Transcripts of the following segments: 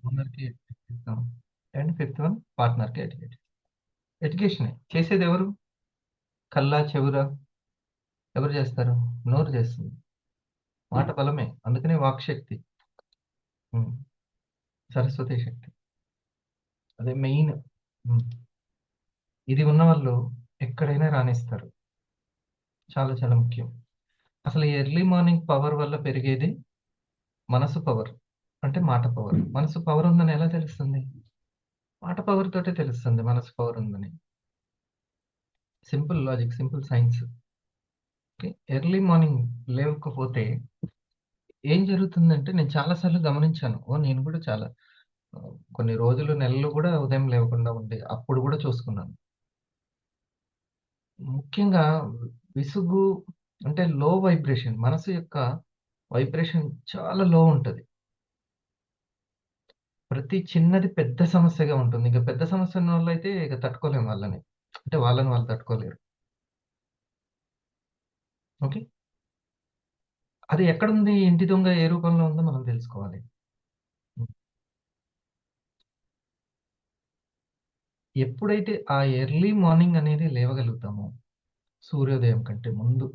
ఓనర్కి ఇస్తాం. And fifth one పార్ట్నర్కి ఎడ్యుకేట్. ఎడ్యుకేషన్ చేసేది ఎవరు? కల్లా చెవురా ఎవరు చేస్తారు? నోరు చేస్తుంది. మాట బలమే, అందుకనే వాక్శక్తి. ఉమ్, సరస్వతి శక్తి అదే మెయిన్. ఇది ఉన్న వాళ్ళు ఎక్కడైనా రాణిస్తారు. చాలా చాలా ముఖ్యం. అసలు ఈ ఎర్లీ మార్నింగ్ పవర్ వల్ల పెరిగేది మనసు పవర్. అంటే మాట పవర్. మనసు పవర్ ఉందని ఎలా తెలుస్తుంది? మాట పవర్ తోటే తెలుస్తుంది మనసు పవర్ ఉందని. Simple logic, simple science. Okay, early morning లేవకపోతే ఏం జరుగుతుందంటే నేను చాలాసార్లు గమనించాను. నేను కూడా చాలా ఆ, కొన్ని రోజులు, నెలలు కూడా ఉదయం లేవకుండా ఉండే అప్పుడు కూడా చూసుకున్నాను. ముఖ్యంగా విసుగు, అంటే లో వైబ్రేషన్, మనసు యొక్క వైబ్రేషన్ చాలా లో ఉంటది. ప్రతి చిన్నది పెద్ద సమస్యగా ఉంటుంది. ఇంక పెద్ద సమస్య ఉన్నోళ్ళైతే ఇక తట్టుకోలేము వాళ్ళని. అంటే వాళ్ళని వాళ్ళు తట్టుకోలేరు. ఓకే. అది ఎక్కడుంది? ఇంటి దొంగ ఏ రూపంలో ఉందో మనం తెలుసుకోవాలి. హ్మ్. ఎప్పుడైతే ఆ ఎర్లీ మార్నింగ్ అనేది లేవగలుగుతామో, సూర్యోదయం కంటే ముందు,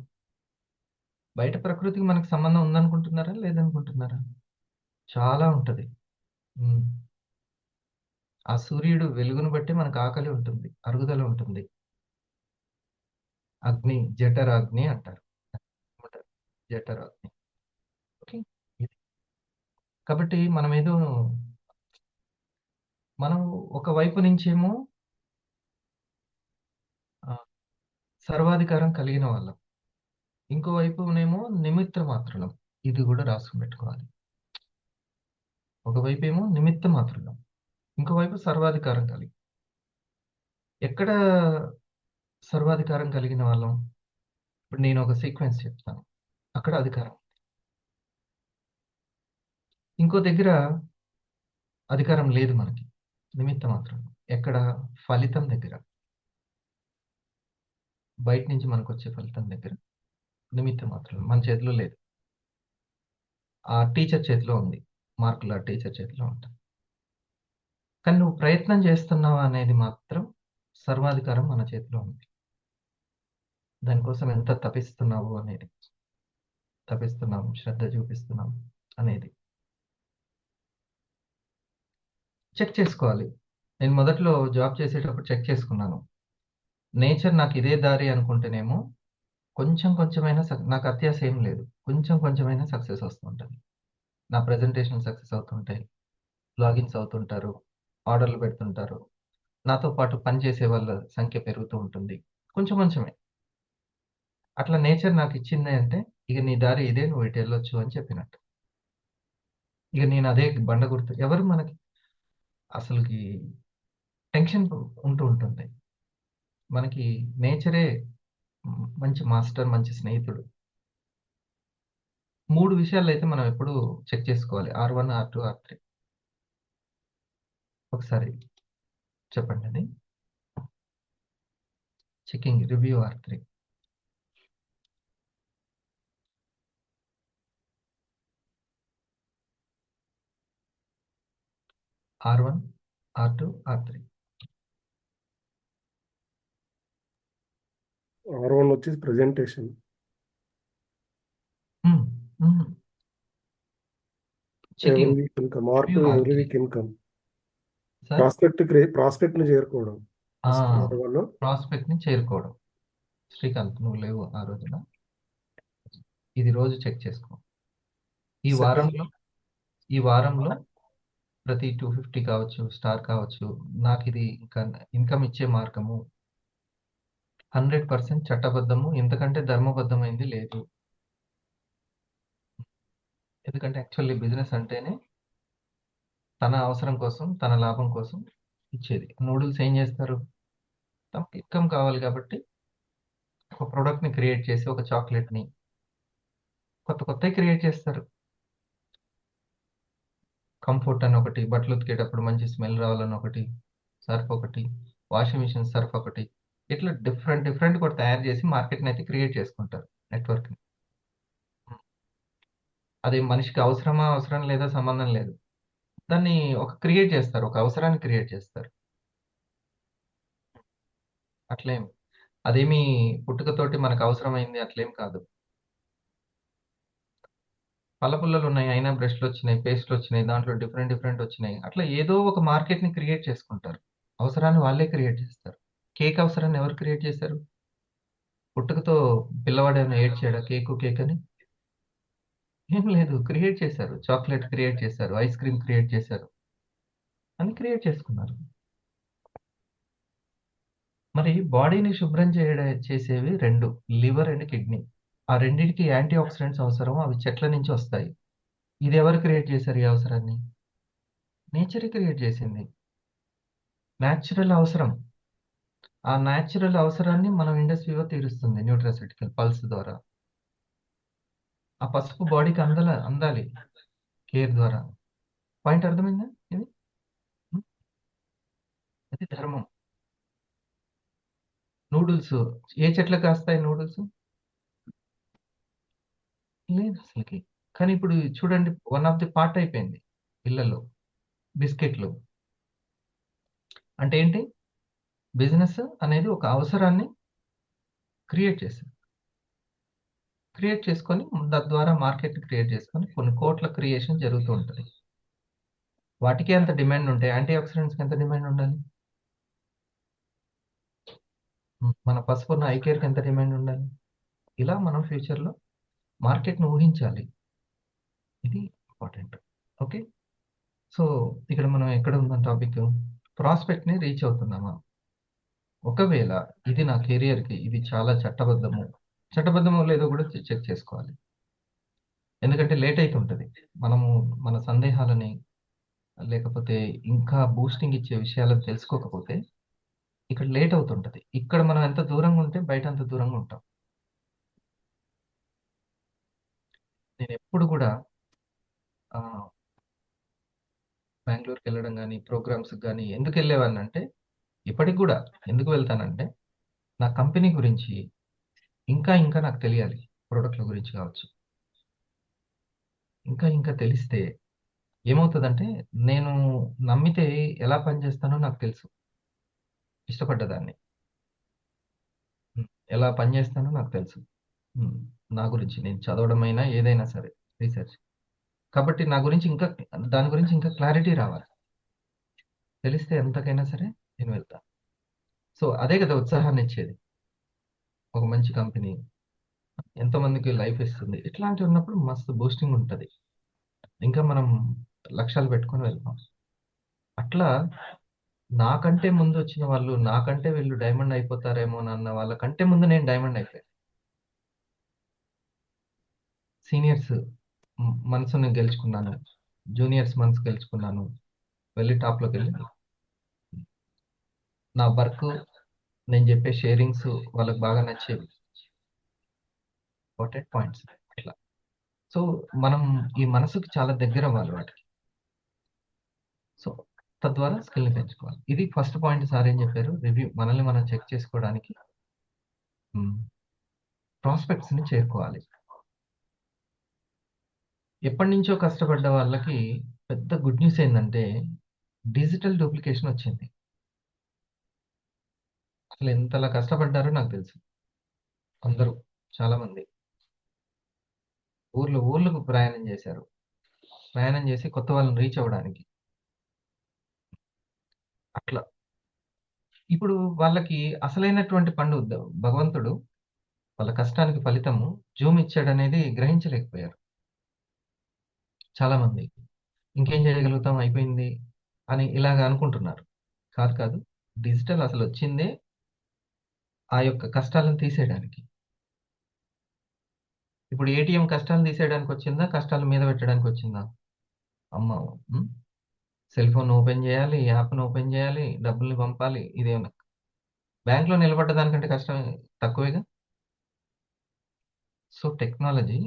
బయట ప్రకృతికి మనకు సంబంధం ఉందనుకుంటున్నారా? లేదనుకుంటున్నారా? చాలా ఉంటది. హ్మ్. ఆ సూర్యుడు వెలుగును బట్టి మనకు ఆకలి ఉంటుంది. అరుగుదల ఉంటుంది. అగ్ని, జఠరాగ్ని అంటారు. ఏమంటారు? జఠరాగ్ని. ఓకే. ఇది. కాబట్టి మనం ఒక వైపు నుంచేమో ఆహ్, సర్వాధికారం కలిగిన వాళ్ళం. ఇంకో వైపునేమో నిమిత్త మాత్రులం. ఇది గూడా రాసుకొని పెట్టుకోవాలి. ఒకవైపేమో నిమిత్త మాత్రులం. ఇంకోవైపు సర్వాధికారం కలిగి. ఎక్కడ సర్వాధికారం కలిగిన వాళ్ళం? ఇప్పుడు నేనొక సీక్వెన్స్ చెప్తాను. అక్కడ అధికారం. ఇంకో దగ్గర అధికారం లేదు మనకి. నిమిత్త మాత్రం. ఎక్కడ? ఫలితం దగ్గర. బయట నుంచి మనకొచ్చే ఫలితం దగ్గర నిమిత్త మాత్రం. మన చేతిలో లేదు. ఆ టీచర్ చేతిలో ఉంది. మార్కులు ఆ టీచర్ చేతిలో ఉంటాయి. కానీ నువ్వు ప్రయత్నం చేస్తున్నావా అనేది మాత్రం సర్వాధికారం మన చేతిలో ఉంది. దానికోసం ఎంత తపిస్తున్నావు అనేది. తపిస్తున్నాం, శ్రద్ధ చూపిస్తున్నాం అనేది. చెక్ చేసుకోవాలి. నేను మొదట్లో జాబ్ చేసేటప్పుడు చెక్ చేసుకున్నాను. నేచర్ నాకు ఇదే దారి అనుకుంటేనేమో కొంచెం కొంచెమైనా నాకు అత్యాశ ఏం లేదు. కొంచెం కొంచెమైనా సక్సెస్ వస్తుంటది. నా ప్రెజెంటేషన్ సక్సెస్ అవుతుంటాయి. లాగిన్స్ అవుతుంటారు. ఆర్డర్‌లు పెడుతుంటారు. నాతో పాటు పనిచేసే వాళ్ళ సంఖ్య పెరుగుతూ ఉంటుంది. కొంచెం కొంచెమే. అట్లా నేచర్ నాకిచ్చింది అంటే, ఇక నీ దారి ఇదే, నువ్వు ఇటెళ్ళొచ్చు అని చెప్పినట్టు. ఇక నేను అదే బండ గుర్తు. ఎవరు మనకి అసలకి టెన్షన్ ఉంటూ ఉంటుంది. మనకి నేచరే మంచి మాస్టర్, మంచి స్నేహితుడు. 3 విషయాల్లో అయితే మనం ఎప్పుడూ చెక్ చేసుకోవాలి. R1, R2, R3. ఒకసారి చెప్పండది. Checking review R3. R1, R2, R3. R1 వచ్చేసి presentation. Hmm. Hmm. Every checking week income. Review R2 every R3. Week income. Sir? ప్రాస్పెక్ట్‌ని చేరుకోవడం. ఆ! First R1. ప్రాస్పెక్ట్‌ని చేరుకోవడం. శ్రీకాంత్, నువ్వు లేవు ఆ రోజున. ఇది రోజు చెక్ చేసుకో. ఈ సెకండ్ వారంలో ఈ వారంలో ప్రతి 250 కావచ్చు, స్టార్ కావచ్చు, నాకిది ఇంకా ఇన్‌కమ్ ఇచ్చే మార్గము 100% చట్టబద్ధము. ఇంతకంటే ధర్మబద్ధమైంది లేదు. ఎందుకంటే యాక్చువల్లీ బిజినెస్ అంటేనే తన అవసరం కోసం, తన లాభం కోసం ఇచ్చేది. నూడిల్స్ ఏం చేస్తారు? తమకి ఇన్‌కమ్ కావాలి కాబట్టి ఒక ప్రొడక్ట్‌ని క్రియేట్ చేసి, ఒక చాక్లెట్‌ని కొత్త కొత్తయి క్రియేట్ చేస్తారు. కంఫర్ట్ అని ఒకటి, బట్టలు ఉతికేటప్పుడు మంచి స్మెల్ రావాలని ఒకటి, సర్ఫ్ ఒకటి, వాషింగ్ మిషన్ సర్ఫ్ ఒకటి. ఇట్లా డిఫరెంట్ డిఫరెంట్ కూడా తయారు చేసి మార్కెట్‌ని అయితే క్రియేట్ చేసుకుంటారు, నెట్‌వర్క్‌ని. అది మనిషికి అవసరమా, అవసరం లేదా సంబంధం లేదు. దాన్ని క్రియేట్ చేస్తారు. ఒక అవసరాన్ని క్రియేట్ చేస్తారు. అట్లేం అదేమి పుట్టుకతోటి మనకు అవసరమైంది అట్లేం కాదు. పళ్ళపుల్లలున్నాయి. అయినా బ్రష్‌లొచ్చినాయి, పేస్ట్‌లొచ్చినాయి. దాంట్లో డిఫరెంట్ డిఫరెంట్ వచ్చినాయి. అట్లా ఏదో ఒక మార్కెట్‌ని క్రియేట్ చేసుకుంటారు. అవసరాన్ని వాళ్ళే క్రియేట్ చేస్తారు. కేక్ అవసరాన్ని ఎవరు క్రియేట్ చేశారు? పుట్టుకతో పిల్లవాడేమైనా ఏడ్చాడా కేకు, కేకని? ఏం లేదు. క్రియేట్ చేశారు. చాక్లేట్ క్రియేట్ చేశారు. ఐస్ క్రీమ్ క్రియేట్ చేశారు. అన్ని క్రియేట్ చేసుకున్నారు. మరి బాడీని శుభ్రం చేసేవి 2 లివర్ అండ్ కిడ్నీ. ఆ రెండిటికి యాంటీ ఆక్సిడెంట్స్ అవసరం. అవి చెట్ల నుంచి వస్తాయి. ఇదెవరు క్రియేట్ చేశారు ఈ అవసరాన్ని? నేచరే క్రియేట్ చేసింది. నేచురల్ అవసరం. ఆ నేచురల్ అవసరాన్ని మనం ఇండస్ట్రీ‌లో తీరుస్తుంది న్యూట్రాస్యూటికల్ పల్స్ ద్వారా. ఆ పసుపు బాడీకి అందాలి కేర్ ద్వారా. పాయింట్ అర్థమైందా ఇది? హ్మ్. అది ధర్మం. నూడిల్స్ ఏ చెట్లకు కాస్తాయి నూడిల్స్? లేదసలకి. కానీ ఇప్పుడు చూడండి వన్ ఆఫ్ ది పార్ట్ అయిపోయింది ఇళ్ళల్లో. బిస్కెట్‌లు. అంటే ఏంటి? బిజినెస్ అనేది ఒక అవసరాన్ని క్రియేట్ చేసింది. క్రియేట్ చేసుకొని తద్వారా మార్కెట్‌ని క్రియేట్ చేసుకొని కొన్ని కోట్ల క్రియేషన్ జరుగుతూ ఉంటది. వాటికే అంత డిమాండ్ ఉంటే యాంటీ ఆక్సిడెంట్స్‌కి ఎంత డిమాండ్ ఉండాలి? మన పసుపున్న ఐ కేర్‌కి ఎంత డిమాండ్ ఉండాలి? ఇలా మనం ఫ్యూచర్‌లో మార్కెట్‌ని ఊహించాలి. ఇది ఇంపార్టెంట్. ఓకే. సో, ఇక్కడ మనం ఎక్కడ ఉందాం టాపిక్? ప్రాస్పెక్ట్‌ని రీచ్ అవుతున్నామా? ఒకవేళ ఇది నా కెరియర్‌కి ఇది చాలా చట్టబద్ధము. చట్టబద్ధమో లేదో కూడా చెక్ చేసుకోవాలి. ఎందుకంటే లేట్ అయితుంటది. మనము మన సందేహాలని లేకపోతే ఇంకా బూస్టింగ్ ఇచ్చే విషయాలను తెలుసుకోకపోతే ఇక్కడ లేట్ అవుతుంటది. ఇక్కడ మనం ఎంత దూరంగా ఉంటే బయట అంత దూరంగా ఉంటాం. నేనెప్పుడు కూడా ఆహ్, బెంగుళూరుకెళ్ళడం గాని, ప్రోగ్రామ్స్‌కి గాని ఎందుకెళ్ళేవాడినంటే ఇప్పటికి గూడా ఎందుకు వెళ్తానంటే నా కంపెనీ గురించి ఇంకా ఇంకా నాకు తెలియాలి. ప్రొడక్ట్‌ల గురించి కావచ్చు. ఇంకా ఇంకా తెలిస్తే ఏమవుతదంటే నేను నమ్మితే ఎలా పని చేస్తానో నాకు తెలుసు. ఇష్టపడ్డదాన్ని. హ్మ్. ఎలా పని చేస్తానో నాకు తెలుసు. హ్మ్. నా గురించి నేను చదవడమైనా ఏదైనా సరే రీసెర్చ్. కాబట్టి నా గురించి ఇంకా దాని గురించి ఇంకా క్లారిటీ రావాలి. తెలిస్తే ఎంతకైనా సరే నేను వెళ్తా. సో, అదే కదా ఉత్సాహాన్నిచ్చేది. ఒక మంచి కంపెనీ ఎంతోమందికి లైఫ్ ఇస్తుంది. ఇట్లాంటివున్నప్పుడు మస్తు బూస్టింగ్ ఉంటది. ఇంకా మనం లక్ష్యాలు పెట్టుకొని వెళ్తాం. అట్లా నాకంటే ముందొచ్చిన వాళ్ళు, నాకంటే వీళ్ళు డైమండ్ అయిపోతారేమోనన్న వాళ్ళకంటే ముందు నేను డైమండ్ అయిపోయా. సీనియర్స్ మనసుని గెలుచుకున్నాను. జూనియర్స్ మనసు గెలుచుకున్నాను. వెళ్లి టాప్‌లోకెళ్ళి నా వర్కు, నేను జెప్పే షేరింగ్స్ వాళ్ళకి బాగా నచ్చేవి. ఇంపార్టెంట్ పాయింట్స్ అట్లా. సో, మనం ఈ మనసుకి చాలా దగ్గరవ్వాలి వాటికి. సో, తద్వారా స్కిల్‌ని పెంచుకోవాలి. ఇది ఫస్ట్ పాయింట్ సార్ ఏం జెప్పారు? రివ్యూ మనల్ని మనం చెక్ చేసుకోవడానికి హ్మ్. ప్రాస్పెక్ట్స్‌ని చేరుకోవాలి. ఎప్పటినుంచో కష్టపడ్డ వాళ్ళకి పెద్ద గుడ్ న్యూస్ ఏందంటే, డిజిటల్ డూప్లికేషన్ వచ్చింది. అసలు ఎంతలా కష్టపడ్డారో నాకు తెలుసు. అందరూ చాలా మంది. ఊర్లకు ప్రయాణం చేశారు. ప్రయాణం చేసి కొత్త వాళ్ళని రీచ్ అవ్వడానికి. అట్లా. ఇప్పుడు వాళ్ళకి అసలైనటువంటి పండు భగవంతుడు వాళ్ళ కష్టానికి ఫలితము జూమ్ ఇచ్చాడనేది గ్రహించలేకపోయారు చాలా మంది. ఇంకేం చేయగలుగుతాం అయిపోయింది అని ఇలాగ అనుకుంటున్నారు. కాదు కాదు. డిజిటల్ అసలొచ్చిందే ఆ యొక్క కష్టాలను తీసేయడానికి. ఇప్పుడు ఏటీఎం కష్టాలను తీసేయడానికొచ్చిందా? కష్టాల మీద పెట్టడానికొచ్చిందా? అమ్మ! హ్మ్. సెల్ ఫోన్ ఓపెన్ చేయాలి, యాప్‌ని ఓపెన్ చేయాలి, డబ్బుల్ని పంపాలి. ఇదేమన్నా బ్యాంక్‌లో నిలబడ్డ దానికంటే కష్టం తక్కువేగా. సో, టెక్నాలజీ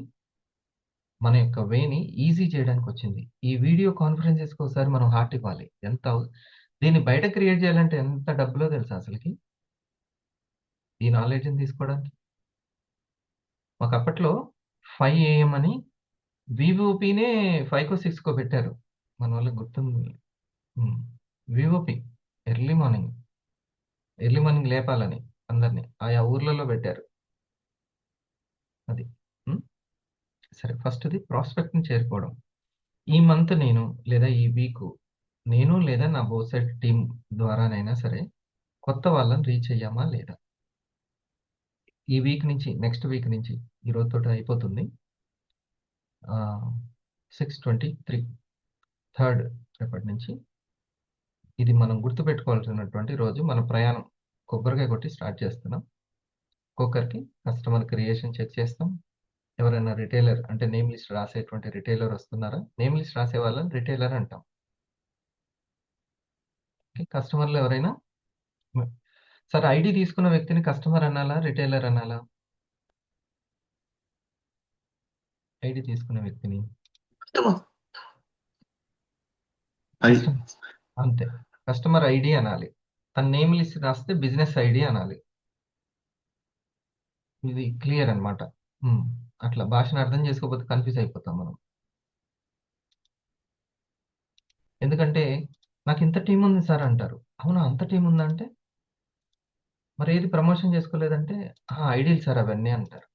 మన యొక్క వేని ఈజీ చేయడానికొచ్చింది. ఈ వీడియో కాన్ఫరెన్సెస్‌కి ఒకసారి మనం హార్ట్ ఇవ్వాలి. దీన్ని బయట క్రియేట్ చేయాలంటే ఎంత డబ్బులో తెలుసా అసలకి? ఈ నాలెడ్జ్‌ని తీసుకోవడానికి. మాకప్పట్లో 5 ఏఎం అని వివోపినే 5కో, 6కో పెట్టారు. మన వాళ్ళకి గుర్తుంది. VOP, early morning, early morning లేపాలని అందరినీ ఆయా ఊర్లలో పెట్టారు. అది. ఉమ్, సరే, ఫస్ట్ది ప్రాస్పెక్ట్ని చేరుకోవడం. ఈ మంత్ నేను, లేదా ఈ వీక్ నేను లేదా నా బోత్ సైడ్ టీం ద్వారానైనా సరే కొత్త వాళ్ళని రీచ్ అయ్యామా లేదా. ఈ వీక్ నుంచి, నెక్స్ట్ వీక్ నుంచి, ఈ రోజుతో అయిపోతుంది. 6/23, థర్డ్, రేపటి నుంచి ఇది మనం గుర్తుపెట్టుకోవాల్సినటువంటి రోజు. మన ప్రయాణం కొబ్బరికాయ కొట్టి స్టార్ట్ చేస్తున్నాం. ఒక్కొక్కరికి కస్టమర్ క్రియేషన్ చెక్ చేస్తాం. ఎవరైనా రిటైలర్ అంటే నేమ్ లిస్ట్ రాసేటువంటి రిటైలర్ వస్తున్నారా, నేమ్ లిస్ట్ రాసే వాళ్ళని రిటైలర్ అంటాం. కస్టమర్లు ఎవరైనా, సార్ ఐడి తీసుకున్న వ్యక్తిని కస్టమర్ అనాలా, రిటైలర్ అనాలా? ఐడి తీసుకున్న వ్యక్తిని కస్టమర్, అంతే, కస్టమర్ ఐడి అనాలి. తన నేమ్ లిస్ట్ రాస్తే బిజినెస్ ఐడి అనాలి. ఇది క్లియర్ అనమాట. అట్లా భాషను అర్థం చేసుకోకపోతే కన్ఫ్యూజ్ అయిపోతాం మనం. ఎందుకంటే నాకు ఇంత టీం ఉంది సార్ అంటారు. అవునా, అంత టీం ఉందంటే మరి ఏది ప్రమోషన్ చేసుకోలేదంటే ఐడియల్ సార్ అవన్నీ అంటారు.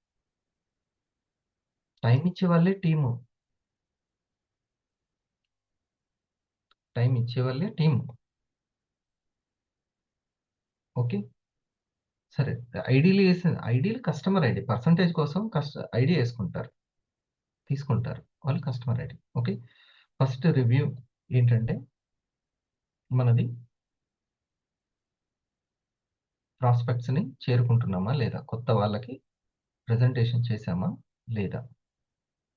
టైం ఇచ్చే వాళ్ళే టీము, టైం ఇచ్చే వాళ్ళే టీము. ఓకే, సరే. ఐడియల్ వేసిన ఐడియల్ కస్టమర్ ఐడి, పర్సంటేజ్ కోసం ఐడి వేసుకుంటారు, తీసుకుంటారు వాళ్ళు customer ID. Okay, first review ఏంటంటే మనది ప్రాస్పెక్ట్స్ని చేరుకుంటున్నామా లేదా, కొత్త వాళ్ళకి ప్రెజెంటేషన్ చేశామా లేదా,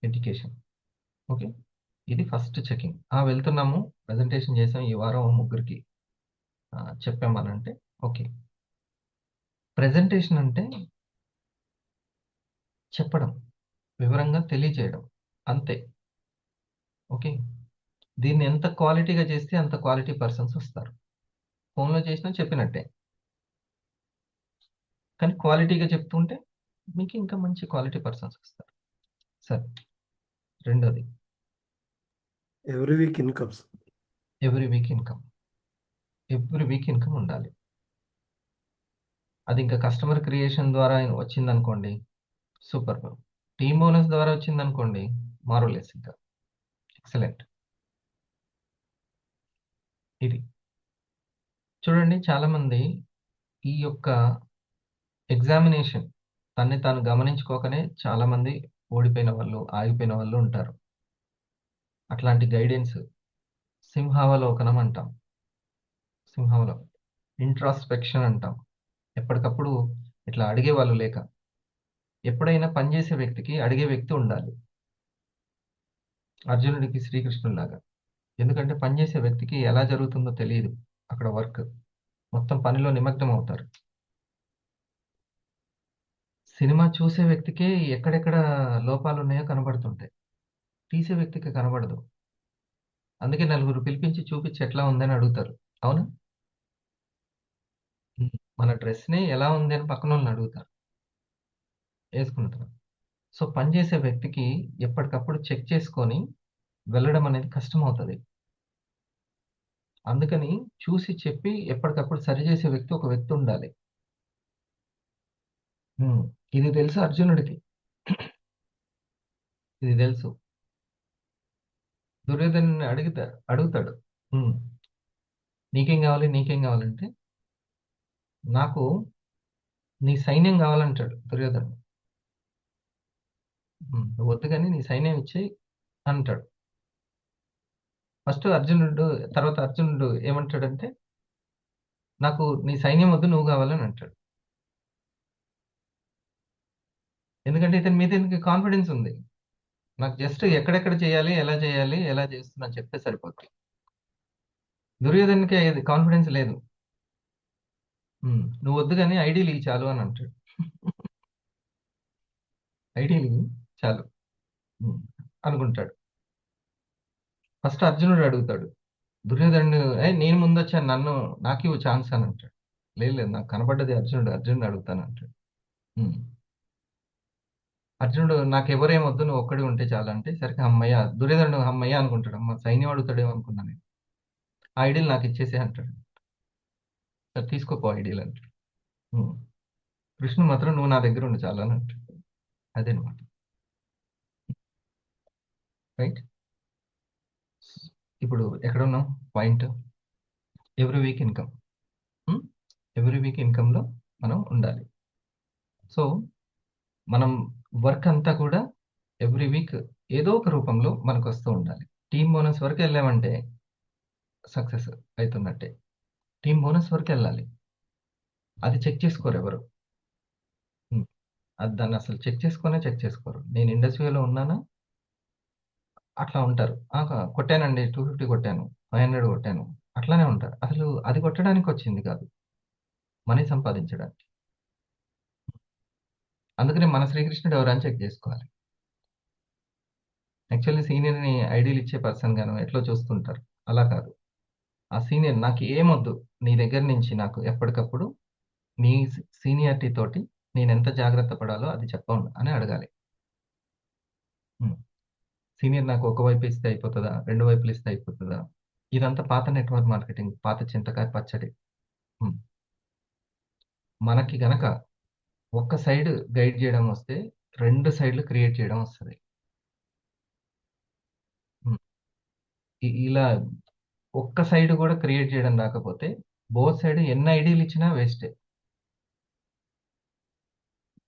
ఎడ్యుకేషన్. ఓకే, ఇది ఫస్ట్ చెకింగ్. వెళ్తున్నాము, ప్రెజెంటేషన్ చేసాం, ఈ వారం ముగ్గురికి చెప్పామనంటే ఓకే. ప్రెజెంటేషన్ అంటే చెప్పడం, వివరంగా తెలియజేయడం, అంతే. ఓకే, దీన్ని ఎంత క్వాలిటీగా చేస్తే అంత క్వాలిటీ పర్సన్స్ వస్తారు. ఫోన్లో చేసినా చెప్పినట్టే, కానీ క్వాలిటీగా చెప్తుంటే మీకు ఇంకా మంచి క్వాలిటీ పర్సన్స్ వస్తారు. సరే, రెండోది every week incomes. Every week income. Every week income ఉండాలి. అది ఇంకా కస్టమర్ క్రియేషన్ ద్వారా వచ్చిందనుకోండి, సూపర్. టీమ్ బోనస్ ద్వారా వచ్చిందనుకోండి, మారులెస్, ఇంకా ఎక్సలెంట్. ఇది చూడండి, చాలామంది ఈ యొక్క ఎగ్జామినేషన్ తన్ని తాను గమనించుకోకనే చాలామంది ఓడిపోయిన వాళ్ళు, ఆగిపోయిన వాళ్ళు ఉంటారు. అట్లాంటి గైడెన్స్ సింహావలోకనం అంటాం. సింహావలోకనం, ఇంట్రాస్పెక్షన్ అంటాం. ఎప్పటికప్పుడు ఇట్లా అడిగే వాళ్ళు లేక, ఎప్పుడైనా పనిచేసే వ్యక్తికి అడిగే వ్యక్తి ఉండాలి, అర్జునుడికి శ్రీకృష్ణుడిలాగా. ఎందుకంటే పనిచేసే వ్యక్తికి ఎలా జరుగుతుందో తెలియదు అక్కడ వర్క్, మొత్తం పనిలో నిమగ్నం అవుతారు. సినిమా చూసే వ్యక్తికే ఎక్కడెక్కడ లోపాలు ఉన్నాయో కనబడుతుంటాయి, తీసే వ్యక్తికి కనబడదు. అందుకే నలుగురు పిలిపించి చూపించి ఎట్లా ఉందని అడుగుతారు. అవునా? మన డ్రెస్ని ఎలా ఉంది అని పక్కన వాళ్ళని అడుగుతారు, వేసుకుంటారు. సో పనిచేసే వ్యక్తికి ఎప్పటికప్పుడు చెక్ చేసుకొని వెళ్ళడం అనేది కష్టం అవుతుంది. అందుకని చూసి చెప్పి ఎప్పటికప్పుడు సరిచేసే వ్యక్తి ఒక వ్యక్తి ఉండాలి. ఇది తెలుసు అర్జునుడికి, ఇది తెలుసు. దుర్యోధను అడుగుతాడు, నీకేం కావాలి, నీకేం కావాలంటే నాకు నీ సైన్యం కావాలంటాడు దుర్యోధను. నువ్వు వద్దు కానీ నీ సైన్యం ఇచ్చేయి అంటాడు ఫస్ట్ అర్జునుడు. తర్వాత అర్జునుడు ఏమంటాడంటే నాకు నీ సైన్యం వద్దు, నువ్వు కావాలని అంటాడు. ఎందుకంటే ఇతని మీద ఇతనికి కాన్ఫిడెన్స్ ఉంది. నాకు జస్ట్ ఎక్కడెక్కడ చేయాలి, ఎలా చేస్తున్నా చెప్తే సరిపోతుంది. దుర్యోధనకి కాన్ఫిడెన్స్ లేదు. నువ్వు వద్దు కానీ ఐడియల్ ఇవి చాలు అని అంటాడు. ఐడియల్ ఇవి చాలు అనుకుంటాడు. ఫస్ట్ అర్జునుడు అడుగుతాడు దుర్యోధనుడు, నేను ముందు వచ్చాను, నాకు ఇవ్వు ఛాన్స్ అని అంటాడు. లేదు లేదు, నాకు కనబడ్డది అర్జునుడు, అడుగుతాను అంటాడు. అర్జునుడు నాకెవరేం వద్దు నువ్వు ఒక్కడే ఉంటే చాలంటే సరికి అమ్మయ్య దుర్యోధనుడు అమ్మయ్య అనుకుంటాడు అమ్మ సైన్యం అడుగుతాడేమో అనుకున్నాను నేను. ఆ ఐడియల్ నాకు ఇచ్చేసే అంటాడు. సరే తీసుకోపో ఐడియల్ అంటాడు. ఉమ్. కృష్ణుడు మాత్రం నువ్వు నా దగ్గర ఉండి చాలు అని అంటాడు. అదేనమాట. రైట్. ఇప్పుడు ఎక్కడ ఉన్నాం point every week income. Every week ఇన్కమ్లో మనం ఉండాలి. సో మనం వర్క్ అంతా కూడా ఎవ్రీ వీక్ ఏదో ఒక రూపంలో మనకు వస్తూ ఉండాలి. టీమ్ బోనస్ వరకు వెళ్ళామంటే సక్సెస్ అవుతున్నట్టే. టీమ్ బోనస్ వరకు వెళ్ళాలి. అది చెక్ చేసుకోరు ఎవరు. ఉమ్. అది దాన్ని అసలు చెక్ చేసుకోరు. నేను ఇండస్ట్రీలో ఉన్నానా అట్లా ఉంటారు. కొట్టానండి 250 కొట్టాను, 500 కొట్టాను, అట్లానే ఉంటారు. అసలు అది కొట్టడానికి వచ్చింది కాదు, మనీ సంపాదించడానికి. అందుకని మన శ్రీకృష్ణుడు ఎవరు అని చెక్ చేసుకోవాలి. యాక్చువల్లీ సీనియర్ని ఐడియల్ ఇచ్చే పర్సన్ గాను ఎట్లా చూస్తుంటారు. అలా కాదు. ఆ సీనియర్ నాకు ఏమొద్దు, నీ దగ్గర నుంచి నాకు ఎప్పటికప్పుడు నీ సీనియారిటీ తోటి నేను ఎంత జాగ్రత్త పడాలో అది చెప్పండి అని అడగాలి. ఉమ్. సీనియర్ నాకు ఒక వైపు ఇస్తే అయిపోతుందా, రెండు వైపులు ఇస్తే అయిపోతుందా? ఇదంతా పాత నెట్వర్క్ మార్కెటింగ్, పాత చింతకాయ పచ్చడి. ఉమ్. మనకి గనక ఒక్క సైడ్ గైడ్ చేయడం వస్తే రెండు సైడ్లు క్రియేట్ చేయడం వస్తుంది. ఇలా ఒక్క సైడ్ కూడా క్రియేట్ చేయడం రాకపోతే బోత్ సైడ్ ఎన్ని ఐడియాలు ఇచ్చినా వేస్టే.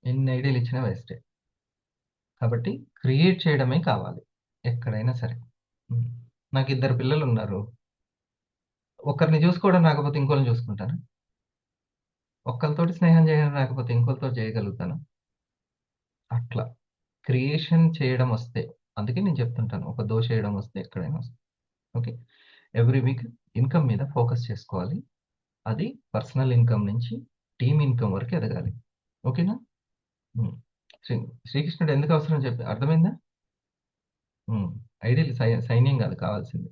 ఎన్ని ఐడియాలు ఇచ్చినా వేస్టే. కాబట్టి క్రియేట్ చేయడమే కావాలి ఎక్కడైనా సరే. ఉమ్. నాకు ఇద్దరు పిల్లలు ఉన్నారు. ఒకరిని చూసుకోవడం రాకపోతే ఇంకోరిని చూసుకుంటాను. ఒక్కరితోటి స్నేహం చేయడం రాకపోతే ఇంకోరితో చేయగలుగుతాను. అట్లా క్రియేషన్ చేయడం వస్తే, అందుకే నేను చెప్తుంటాను ఒక దోశ వేయడం వస్తే ఎక్కడైనా వస్తుంది. ఓకే. ఎవ్రీ వీక్ ఇన్కమ్ మీద ఫోకస్ చేసుకోవాలి. అది పర్సనల్ ఇన్కమ్ నుంచి టీమ్ ఇన్కమ్ వరకు ఎదగాలి. ఓకేనా? ఉమ్. శ్రీ శ్రీకృష్ణుడు ఎందుకు అవసరం చెప్పి అర్థమైందా? ఐడియల్ సైన్యం కాదు కావాల్సింది,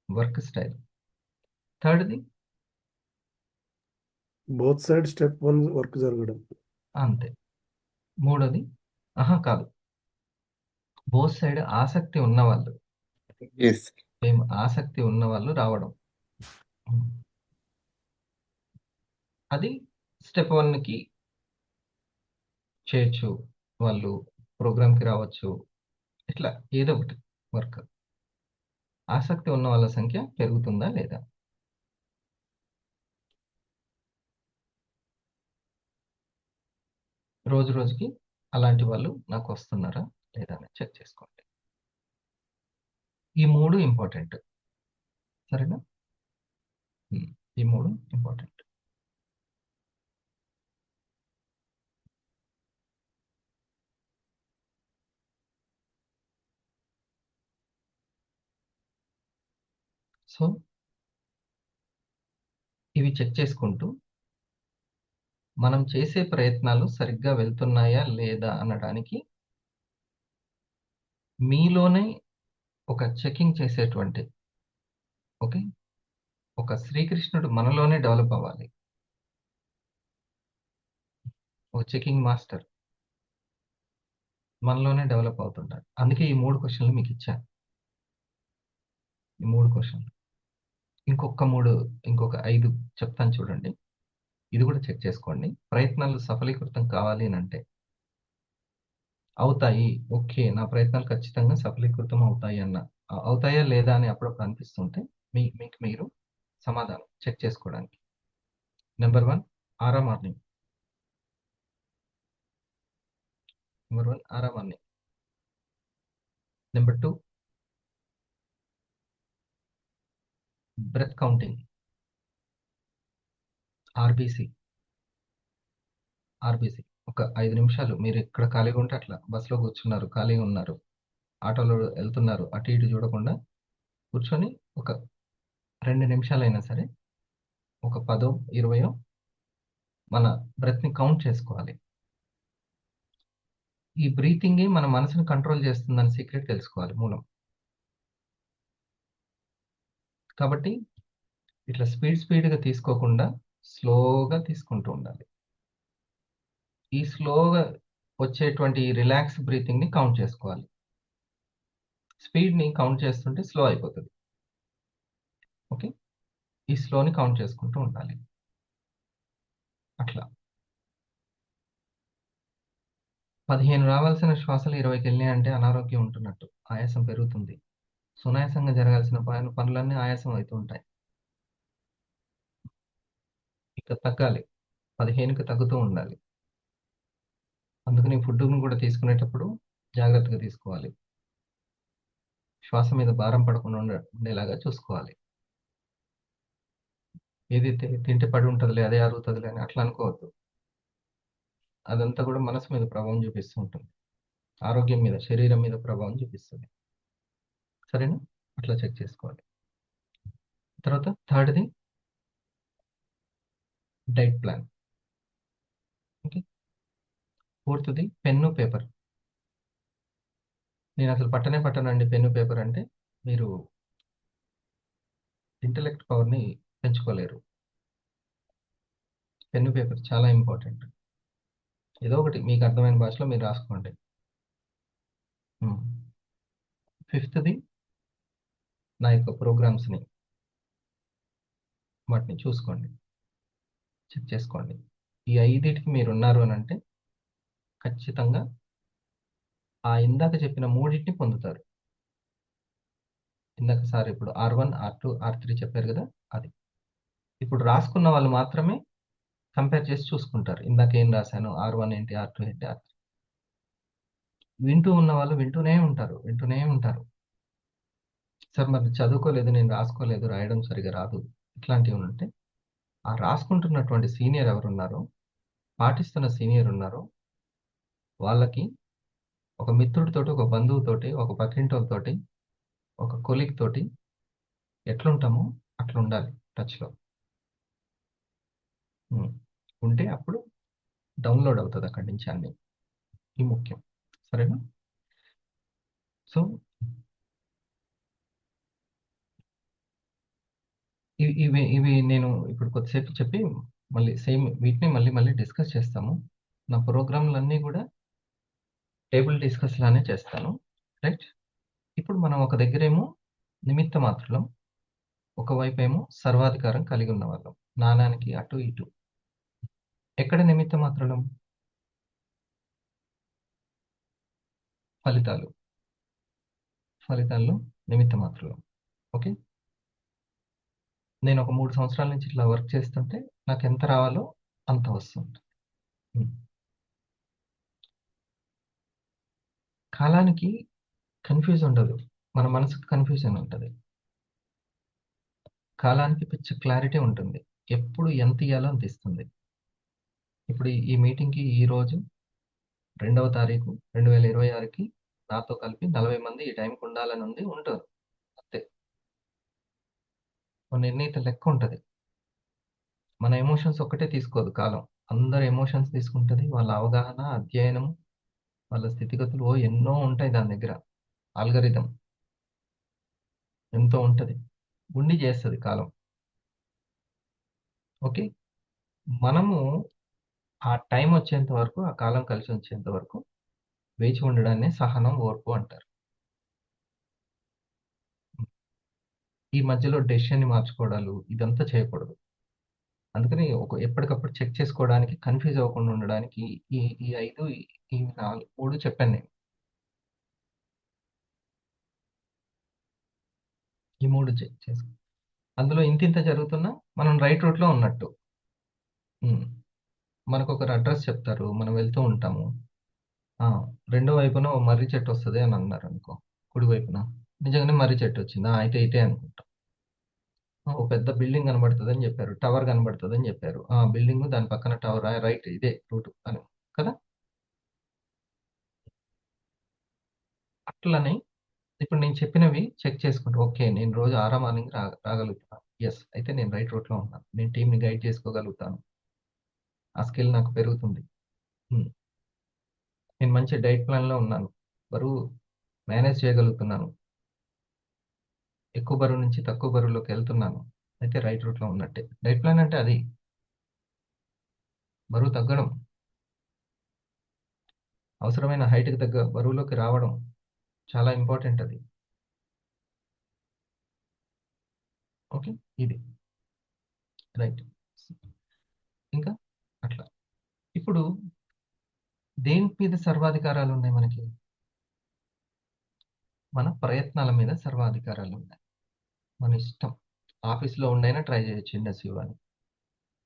వర్క్ స్టైల్. థర్డ్ది బోత్ సైడ్ స్టెప్ 1 వర్క్ జరగడం. అంతే. మూడోది కాదు, బోత్ సైడ్ ఆసక్తి ఉన్నవాళ్ళు, Yes. ఆసక్తి ఉన్నవాళ్ళు రావడం. ఉమ్. అది స్టెప్ 1కి చేయొచ్చు, వాళ్ళు ప్రోగ్రామ్కి రావచ్చు, ఇట్లా ఏదో ఒకటి వర్క్. ఆసక్తి ఉన్న వాళ్ళ సంఖ్య పెరుగుతుందా లేదా? రోజు రోజుకి అలాంటి వాళ్ళు నాకు వస్తున్నారా లేదా అని చెక్ చేసుకోండి. ఈ మూడు ఇంపార్టెంట్. సరేనా? ఈ మూడు ఇంపార్టెంట్. సో ఇవి చెక్ చేసుకుంటూ మనం చేసే ప్రయత్నాలు సరిగ్గా వెళ్తున్నాయా లేదా అనడానికి మీలోనే ఒక చెకింగ్ చేసేటువంటి, ఓకే, ఒక శ్రీకృష్ణుడు మనలోనే డెవలప్ అవ్వాలి. ఒక చెకింగ్ మాస్టర్ మనలోనే డెవలప్ అవుతుంటాడు. అందుకే ఈ 3 క్వశ్చన్లు మీకు ఇచ్చాను. ఈ 3 క్వశ్చన్లు ఇంకొక 5 చెప్తాను చూడండి. ఇది కూడా చెక్ చేసుకోండి. ప్రయత్నాలు సఫలీకృతం కావాలి అని అంటే అవుతాయి, ఓకే, నా ప్రయత్నాలు ఖచ్చితంగా సఫలీకృతం అవుతాయి అవుతాయా లేదా అని అప్పుడప్పుడు అనిపిస్తుంటే మీకు మీరు సమాధానం చెక్ చేసుకోవడానికి. నెంబర్ 1 ఆరా morning. Number 2 breath counting, RBC. ఒక 5 నిమిషాలు మీరు ఎక్కడ ఖాళీగా ఉంటే అట్లా బస్సులో కూర్చున్నారు, ఖాళీగా ఉన్నారు, ఆటోలో వెళ్తున్నారు, అటు ఇటు చూడకుండా కూర్చొని ఒక 2 నిమిషాలైనా సరే, ఒక 10 20 మన బ్రెత్ని కౌంట్ చేసుకోవాలి. ఈ బ్రీతింగే మన మనసుని కంట్రోల్ చేస్తుందని సీక్రెట్ తెలుసుకోవాలి, మూలం. కాబట్టి ఇట్లా స్పీడ్గా తీసుకోకుండా స్లోగా తీసుకుంటూ ఉండాలి. ఈ స్లోగా వచ్చేటువంటి రిలాక్స్ బ్రీతింగ్ని కౌంట్ చేసుకోవాలి. స్పీడ్ని కౌంట్ చేస్తుంటే స్లో అయిపోతుంది. ఓకే, ఈ స్లోని కౌంట్ చేసుకుంటూ ఉండాలి. అట్లా 15 రావాల్సిన శ్వాసలు 20కి వెళ్ళినాయంటే అనారోగ్యం ఉంటున్నట్టు, ఆయాసం పెరుగుతుంది. సునాయాసంగా జరగాల్సిన పనులన్నీ ఆయాసం అవుతూ ఉంటాయి. ఇక తగ్గాలి, 15కి తగ్గుతూ ఉండాలి. అందుకని ఫుడ్ని కూడా తీసుకునేటప్పుడు జాగ్రత్తగా తీసుకోవాలి. శ్వాస మీద భారం పడకుండా ఉండేలాగా చూసుకోవాలి. ఏది తింటే పడి ఉంటుందిలే, అదే అరుగుతుందిలే అని అట్లా అనుకోవద్దు. అదంతా కూడా మనసు మీద ప్రభావం చూపిస్తూ ఉంటుంది, ఆరోగ్యం మీద, శరీరం మీద ప్రభావం చూపిస్తుంది. సరేనా? అట్లా చెక్ చేసుకోవాలి. తర్వాత థర్డ్ది డైట్ ప్లాన్. ఓకే, ఫోర్త్ది పెన్ను పేపర్. నేను అసలు పట్టనండి పెన్ను పేపర్ అంటే మీరు ఇంటలెక్ట్ పవర్ని పెంచుకోలేరు. పెన్ను పేపర్ చాలా ఇంపార్టెంట్. ఏదో ఒకటి మీకు అర్థమైన భాషలో మీరు రాసుకోండి. ఫిఫ్త్ది నా యొక్క ప్రోగ్రామ్స్ని, వాటిని చూసుకోండి, చెక్ చేసుకోండి. ఈ 5టికి మీరు ఉన్నారు అని అంటే ఖచ్చితంగా ఆ ఇందాక చెప్పిన 3టిని పొందుతారు. ఇందాక సార్ ఇప్పుడు R1, R2, R3 చెప్పారు కదా, అది ఇప్పుడు రాసుకున్న వాళ్ళు మాత్రమే కంపేర్ చేసి చూసుకుంటారు. ఇందాక ఏం రాశాను, R1 ఏంటి, R2 ఏంటి, R3. వింటూ ఉన్న వాళ్ళు వింటూనే ఉంటారు. సార్ మరి చదువుకోలేదు, నేను రాసుకోలేదు, రాయడం సరిగా రాదు, ఇట్లాంటివి ఉంటే ఆ రాసుకుంటున్నటువంటి సీనియర్ ఎవరున్నారో, పాటిస్తున్న సీనియర్ ఉన్నారో, వాళ్ళకి ఒక మిత్రుడితోటి, ఒక బంధువుతోటి, ఒక పక్కింటోళ్ళతోటి, ఒక కొలీగ్ తోటి ఎట్లుంటామో అట్లా ఉండాలి టచ్లో. ఉంటే అప్పుడు డౌన్లోడ్ అవుతుంది అక్కడి నుంచి అన్ని. ఈ ముఖ్యం. సరేనా? సో ఇవి నేను ఇప్పుడు కొద్దిసేపు చెప్పి మళ్ళీ సేమ్ వీటిని మళ్ళీ డిస్కస్ చేస్తాము. నా ప్రోగ్రాంలన్నీ కూడా టేబుల్ డిస్కస్ లానే చేస్తాను. రైట్? ఇప్పుడు మనం ఒక దగ్గరేమో నిమిత్త మాత్రులం, ఒకవైపు ఏమో సర్వాధికారం కలిగి ఉన్న వాళ్ళం, నాణానికి అటు ఇటు. ఎక్కడ నిమిత్త మాత్రులం? ఫలితాల్లో నిమిత్త మాత్రులం. ఓకే, నేను ఒక 3 సంవత్సరాల నుంచి ఇట్లా వర్క్ చేస్తుంటే నాకు ఎంత రావాలో అంత వస్తుంది. కాలానికి కన్ఫ్యూజ్ ఉండదు, మన మనసుకు కన్ఫ్యూజన్ ఉంటుంది. కాలానికి పిచ్చ క్లారిటీ ఉంటుంది, ఎప్పుడు ఎంత ఇయ్యాలో అంత ఇస్తుంది. ఇప్పుడు ఈ మీటింగ్కి ఈరోజు 2వ తారీఖు 2026కి నాతో కలిపి 40 మంది ఈ టైంకి ఉండాలని ఉంటారు అంతే. ఒక నిర్ణీత లెక్క ఉంటుంది. మన ఎమోషన్స్ ఒక్కటే తీసుకోదు కాలం, అందరి ఎమోషన్స్ తీసుకుంటుంది. వాళ్ళ అవగాహన, అధ్యయనం, వాళ్ళ స్థితిగతులు ఎన్నో ఉంటాయి దాని దగ్గర. ఆల్గరిథం ఎంతో ఉంటుంది, ఉండి చేస్తుంది కాలం. ఓకే, మనము ఆ టైం వచ్చేంత వరకు, ఆ కాలం కలిసి వచ్చేంత వరకు వేచి ఉండడాన్ని సహనం, ఓర్పు అంటారు. ఈ మధ్యలో డెసిషన్ని మార్చుకోవడాలు ఇదంతా చేయకూడదు. అందుకని ఎప్పటికప్పుడు చెక్ చేసుకోవడానికి, కన్ఫ్యూజ్ అవ్వకుండా ఉండడానికి ఈ ఈ 5, ఈ 4, 3 చెప్పాను నేను. ఈ 3 చెక్ చేసుకో. అందులో ఇంతింత జరుగుతున్నా మనం రైట్ రూట్లో ఉన్నట్టు. మనకు ఒకరు అడ్రస్ చెప్తారు, మనం వెళ్తూ ఉంటాము. రెండో వైపున ఓ మర్రి చెట్టు వస్తుంది అని అన్నారు అనుకో, కుడి వైపున నిజంగానే మర్రి చెట్టు వచ్చింది, అయితే ఇటే అనుకుంటాం. ఓ పెద్ద బిల్డింగ్ కనబడుతుంది అని చెప్పారు, టవర్ కనబడుతుంది అని చెప్పారు, బిల్డింగ్ దాని పక్కన టవర్, రైట్ ఇదే రూట్ అని కదా. అట్లనే ఇప్పుడు నేను చెప్పినవి చెక్ చేసుకుంటా, ఓకే నేను రోజు 6 మార్నింగ్ రాగలుగుతాను, ఎస్ అయితే నేను రైట్ రూట్లో ఉన్నాను, నేను టీంని గైడ్ చేసుకోగలుగుతాను, ఆ స్కిల్ నాకు పెరుగుతుంది. నేను మంచి డైట్ ప్లాన్లో ఉన్నాను, బరువు మేనేజ్ చేయగలుగుతున్నాను, ఎక్కువ బరువు నుంచి తక్కువ బరువులోకి వెళ్తున్నాను, అయితే రైట్ రూట్లో ఉన్నట్టే. డైట్ ప్లాన్ అంటే అది బరువు తగ్గడం. అవసరమైన హైట్‌కి తగ్గ బరువులోకి రావడం చాలా ఇంపార్టెంట్ అది. ఓకే. ఇది. రైట్. ఇంకా అట్లా. ఇప్పుడు దేని మీద సర్వాధికారాలున్నాయి మనకి? మన ప్రయత్నాల మీద సర్వాధికారాలున్నాయి. మన ఇష్టం. ఆఫీస్‌లో ఉండైనా ట్రై చేయొచ్చు ఇండస్ట్రీ అని.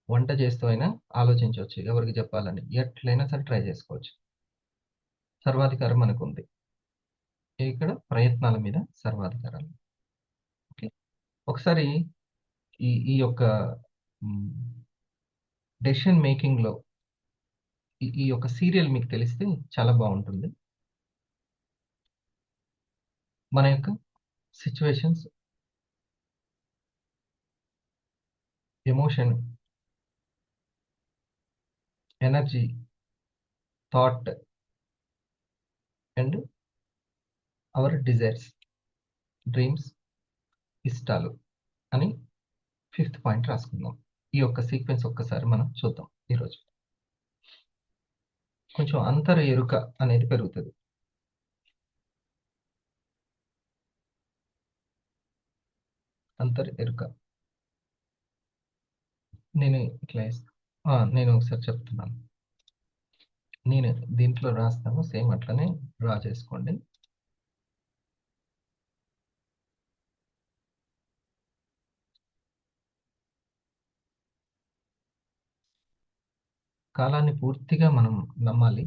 వంట చేస్తూ అయినా ఆలోచించొచ్చు. ఎవరికి చెప్పాలని. ఎట్లైనా సరే ట్రై చేసుకోవచ్చు. సర్వాధికారం మనకుంది. ఇక్కడ ప్రయత్నాల మీద సర్వాధికారాలు. ఓకే. ఒకసారి ఈ యొక్క హ్మ్, డెసిషన్ మేకింగ్‌లో ఈ యొక్క సీరియల్ మీకు తెలిస్తే చాలా బావుంటుంది. మన యొక్క situations, emotion, energy, thought and hour desires, dreams, ఇష్టాలు అని ఫిఫ్త్ పాయింట్ రాసుకుందాం. ఈ యొక్క సీక్వెన్స్ ఒక్కసారి మనం చూద్దాం ఈరోజు. కొంచెం అంతర ఎరుక అనేది పెరుగుతది. అంతర్ ఎరుక. నేను ఇట్లా నేను ఒకసారి చెప్తున్నాను. నేను దీంట్లో రాస్తాను. సేమ్ అట్లనే డ్రా చేసుకోండి. కాలాన్ని పూర్తిగా మనం నమ్మాలి.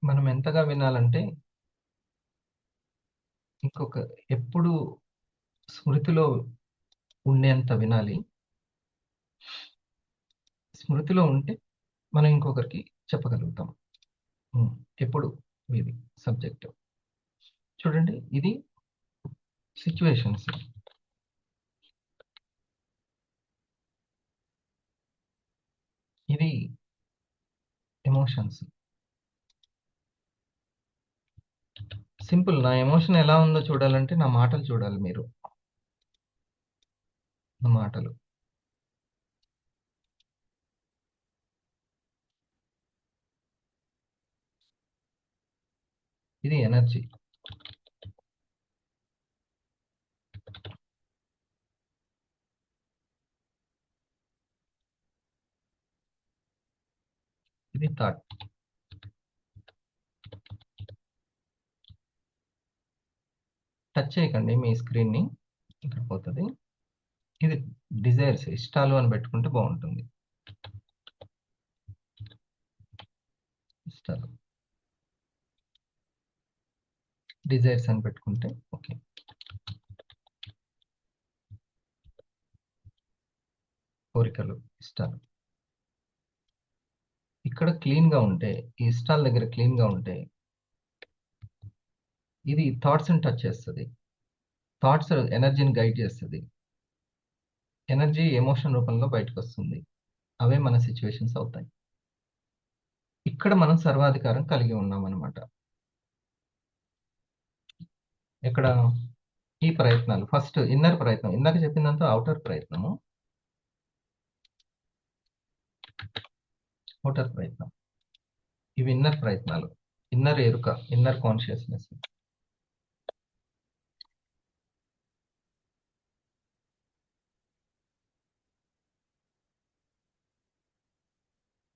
మనం ఎంతగా వినాలంటే ఇంకొక ఎప్పుడు స్మృతిలో ఉండేంత వినాలి. స్మృతిలో ఉంటే మనం ఇంకొకరికి చెప్పగలుగుతాం. హ్మ్. ఎప్పుడు ఇది సబ్జెక్ట్. చూడండి ఇది సిట్యుయేషన్స్. ఇది ఎమోషన్స్. సింపుల్. నా ఎమోషన్ ఎలా ఉందో చూడాలంటే నా మాటలు చూడాలి మీరు. నా మాటలు. ఇది ఎనర్జీ. ఇది థాట్. టచ్ చేయకండి మీ స్క్రీన్‌ని. ఇక్కడ పోతది. ఇది డిజైర్స్, ఇష్టాలు అని పెట్టుకుంటే బావుంటుంది. ఇష్టాలు. డిజైర్స్ అని పెట్టుకుంటే ఓకే. కోరికలు, ఇష్టాలు. ఇక్కడ క్లీన్‌గా ఉంటే, ఈ ఇష్టాల దగ్గర క్లీన్‌గా ఉంటే, ఇది థాట్స్‌ని టచ్ చేస్తది. థాట్స్ ఎనర్జీని గైడ్ చేస్తది. ఎనర్జీ ఎమోషన్ రూపంలో బయటకొస్తుంది. అవే మన సిట్యుయేషన్స్ అవుతాయి. ఇక్కడ మనం సర్వాధికారం కలిగి ఉన్నామనమాట. ఇక్కడ ఈ ప్రయత్నాలు. ఫస్ట్ ఇన్నర్ ప్రయత్నం. ఇందాక చెప్పిందంతా ఔటర్ ప్రయత్నము. ఔటర్ ప్రయత్నం. ఇవి ఇన్నర్ ప్రయత్నాలు. ఇన్నర్ ఎరుక, ఇన్నర్ కాన్షియస్‌నెస్.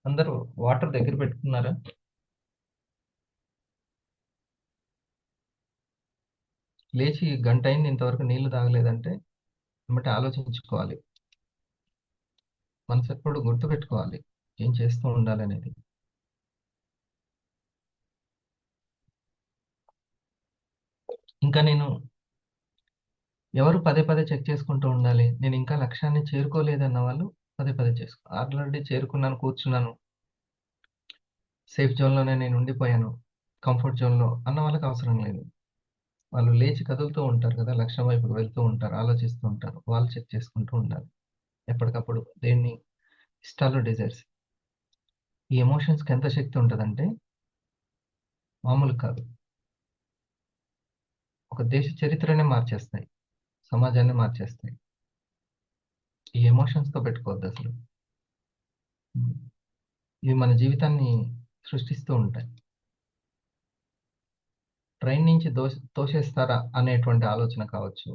అందరూ వాటర్ దగ్గర పెట్టుకున్నారా? లేచి గంటయింది ఇంతవరకు నీళ్లు తాగలేదంటే ఎమ్మటే ఆలోచించుకోవాలి. మనసెప్పుడు గుర్తుపెట్టుకోవాలి. ఏం చేస్తూ ఉండాలనేది. ఇంకా నేను ఎవరు పదే పదే చెక్ చేసుకుంటూ ఉండాలి. నేను ఇంకా లక్ష్యాన్ని చేరుకోలేదన్న వాళ్ళు పదే పదే ఆల్రెడీ చేరుకున్నాను, కూర్చున్నాను. సేఫ్ జోన్‌లోనే నేను ఉండిపోయాను. కంఫర్ట్ జోన్‌లో అన్న వాళ్ళకి అవసరం లేదు. వాళ్ళు లేచి కదులుతూ ఉంటారు కదా! లక్ష్యం వైపుకు వెళ్తూ ఉంటారు. ఆలోచిస్తూ ఉంటారు. వాళ్ళు చెక్ చేసుకుంటూ ఉండాలి. ఎప్పటికప్పుడు దేన్ని ఇష్టాలు, డిజైర్స్. ఈ ఎమోషన్స్కి ఎంత శక్తి ఉంటుందంటే మామూలు కాదు. ఒక దేశ చరిత్రనే మార్చేస్తాయి, సమాజాన్ని మార్చేస్తాయి. ఈ ఎమోషన్స్తో పెట్టుకోవద్దు అసలు. ఇవి మన జీవితాన్ని సృష్టిస్తూ ఉంటాయి. ట్రైన్ నుంచి తోసేస్తారా అనేటువంటి ఆలోచన కావచ్చు,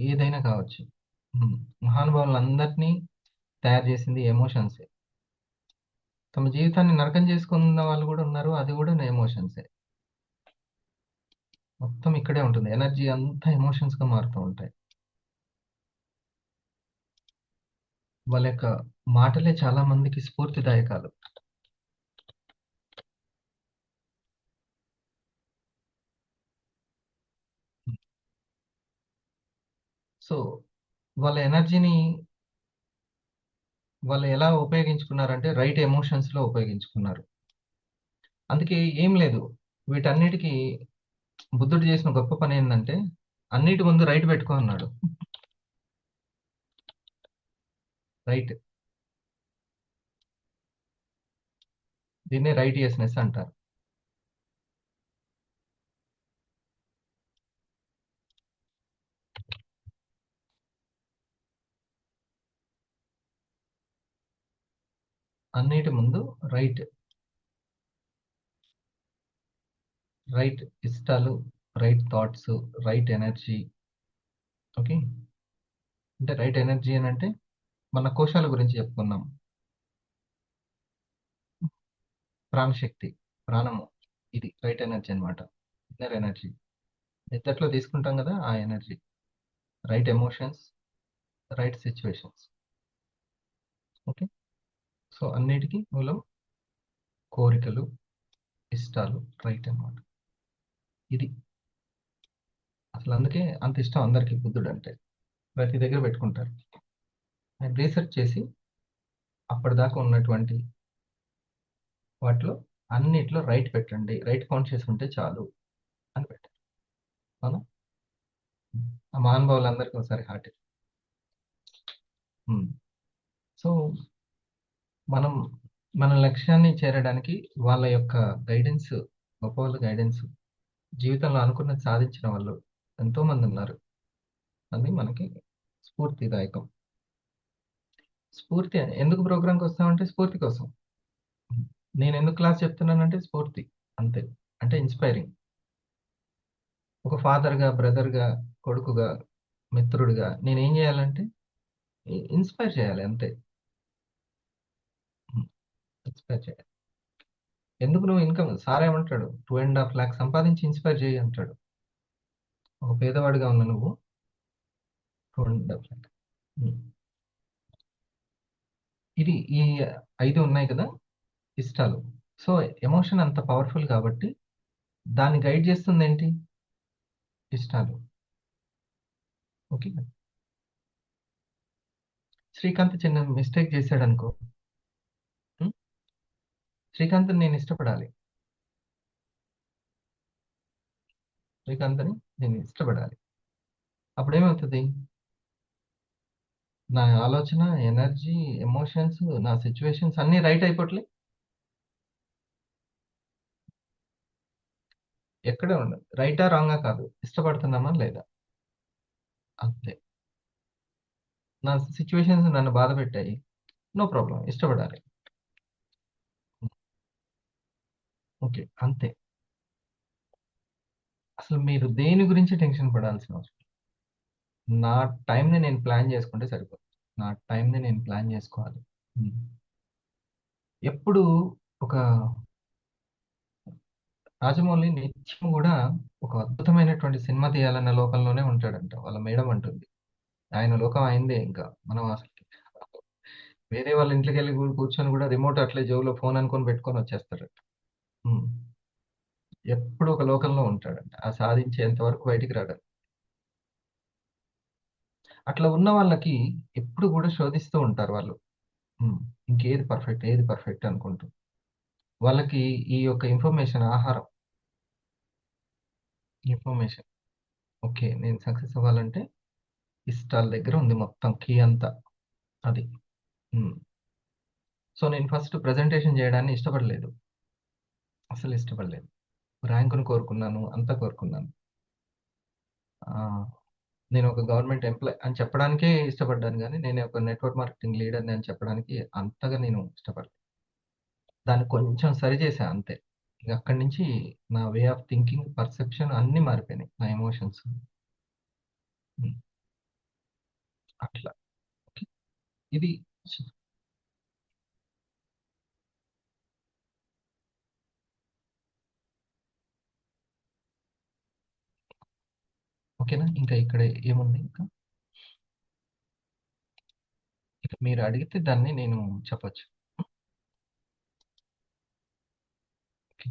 ఏదైనా కావచ్చు. మహానుభావులందరినీ తయారు చేసింది ఎమోషన్సే. తమ జీవితాన్ని నరకం చేసుకున్న వాళ్ళు కూడా ఉన్నారు, అది కూడా ఎమోషన్సే. మొత్తం ఇక్కడే ఉంటుంది, ఎనర్జీ అంతా ఎమోషన్స్గా మారుతూ ఉంటాయి. వాళ్ళ యొక్క మాటలే చాలా మందికి స్ఫూర్తిదాయకాలు. సో వాళ్ళ ఎనర్జీని వాళ్ళు ఎలా ఉపయోగించుకున్నారంటే రైట్ ఎమోషన్స్లో ఉపయోగించుకున్నారు. అందుకే ఏం లేదు, వీటన్నిటికీ బుద్ధుడు చేసిన గొప్ప పని ఏంటంటే అన్నిటి ముందు రైట్ పెట్టుకో అన్నాడు. రైట్, దీన్నే రైటియస్నెస్ అంటారు. అన్నిటి ముందు రైట్, రైట్ ఇష్టాలు, right thoughts, right energy. Okay, అంటే రైట్ ఎనర్జీ అని అంటే మన కోశాల గురించి చెప్పుకున్నాం. ప్రాణశక్తి, ప్రాణము, ఇది రైట్ ఎనర్జీ అనమాట. ఇన్నర్ ఎనర్జీ నిద్దట్లో తీసుకుంటాం కదా, ఆ energy. Right emotions, right situations. Okay, so అన్నిటికీ మూలం కోరికలు, ఇష్టాలు, రైట్ అన్నమాట. ఇది అసలు అందుకే అంత ఇష్టం అందరికీ బుద్ధుడు అంటే. ప్రతి దగ్గర పెట్టుకుంటారు. ఆయన రీసెర్చ్ చేసి అప్పటిదాకా ఉన్నటువంటి వాటిలో అన్నిట్లో రైట్ పెట్టండి, రైట్ కాన్షియస్ ఉంటే చాలు అని పెట్టారు. అవునా? ఆ మహానుభావులందరికీ ఒకసారి హార్ట్. సో మనం మన లక్ష్యాన్ని చేరడానికి వాళ్ళ యొక్క గైడెన్స్, గొప్ప వాళ్ళ గైడెన్స్, జీవితంలో అనుకున్నది సాధించిన వాళ్ళు ఎంతో మంది ఉన్నారు. అది మనకి స్ఫూర్తిదాయకం. స్ఫూర్తి ఎందుకు ప్రోగ్రామ్కి వస్తామంటే స్ఫూర్తి కోసం. నేను ఎందుకు క్లాస్ చెప్తున్నానంటే స్ఫూర్తి, అంతే. అంటే ఇన్స్పైరింగ్. ఒక ఫాదర్గా, బ్రదర్గా, కొడుకుగా, మిత్రుడిగా నేనేం చేయాలంటే ఇన్స్పైర్ చేయాలి, అంతే. ఇన్స్పైర్ చేయాలి. ఎందుకు నువ్వు ఇన్కమ్, సార్ ఏమంటాడు, 2.5 lakhs సంపాదించి ఇన్స్పైర్ చేయి అంటాడు. ఒక పేదవాడిగా ఉన్న నువ్వు 2.5 lakh. ఇది ఈ 5 ఉన్నాయి కదా ఇష్టాలు. సో ఎమోషన్ అంత పవర్ఫుల్ కాబట్టి దాన్ని గైడ్ చేస్తుంది ఏంటి, ఇష్టాలు. ఓకే, శ్రీకాంత్ చిన్న మిస్టేక్ చేశాడు అనుకో, శ్రీకాంత్ నేను ఇష్టపడాలి, శ్రీకాంత్ని నేను ఇష్టపడాలి. అప్పుడు ఏమవుతుంది, నా ఆలోచన, ఎనర్జీ, ఎమోషన్స్, నా సిచ్యువేషన్స్ అన్నీ రైట్ అయిపోట్లే. ఎక్కడే ఉండదు, రైటా రాంగా కాదు, ఇష్టపడుతున్నామా లేదా, అంతే. నా సిచ్యువేషన్స్ నన్ను బాధ పెట్టాయి, నో ప్రాబ్లం, ఇష్టపడాలి. ఓకే, అంతే. అసలు మీరు దేని గురించి టెన్షన్ పడాల్సిన అవసరం లేదు. నా టైంని నేను ప్లాన్ చేసుకుంటే సరిపోతుంది. నా టైంని నేను ప్లాన్ చేసుకోవాలి. ఉమ్. ఎప్పుడు ఒక రాజమౌళి నిత్యం కూడా ఒక అద్భుతమైనటువంటి సినిమా తీయాలన్న లోకంలోనే ఉంటాడంట. వాళ్ళ మేడం అంటుంది, ఆయన లోకం అయిందే, ఇంకా మనం అసలు వేరే వాళ్ళ ఇంట్లోకి వెళ్ళి కూర్చొని కూడా రిమోట్ అట్లే జేబులో ఫోన్ అనుకొని పెట్టుకొని వచ్చేస్తాడట. ఉమ్. ఎప్పుడు ఒక లోకంలో ఉంటాడంట, ఆ సాధించేంత వరకు బయటికి రాడు. అట్లా ఉన్న వాళ్ళకి ఎప్పుడు కూడా శోధిస్తూ ఉంటారు వాళ్ళు. ఉమ్. ఇంకేది పర్ఫెక్ట్, ఏది పర్ఫెక్ట్ అనుకుంటూ. వాళ్ళకి ఈ యొక్క ఇన్ఫర్మేషన్ ఆహారం. ఇన్ఫర్మేషన్, ఓకే నేను సక్సెస్ అవ్వాలంటే ఇష్టాల దగ్గర ఉంది మొత్తం కీ అంతా. అది. ఉమ్. సో నేను ఫస్ట్ ప్రెజెంటేషన్ చేయడాన్ని ఇష్టపడలేదు. అసలు ఇష్టపడలేదు. ర్యాంకును కోరుకున్నాను. అంతా కోరుకున్నాను. ఆహ్, నేను ఒక గవర్నమెంట్ ఎంప్లాయ్ అని చెప్పడానికే ఇష్టపడ్డాను గానీ, నేను ఒక నెట్వర్క్ మార్కెటింగ్ లీడర్‌ని అని చెప్పడానికి అంతగా నేను ఇష్టపడలేదు. దాన్ని కొంచెం సరి చేశా అంతే. ఇక అక్కడి నుంచి నా వే ఆఫ్ థింకింగ్, పర్సెప్షన్ అన్నీ మారిపోయినాయి. నా ఎమోషన్స్. హ్మ్. అట్లా. ఓకే. ఇది ఓకేనా? ఇంకా ఇక్కడ ఏముంది ఇంకా? ఇక మీరు అడిగితే దాన్ని నేను చెప్పొచ్చు. ఓకే.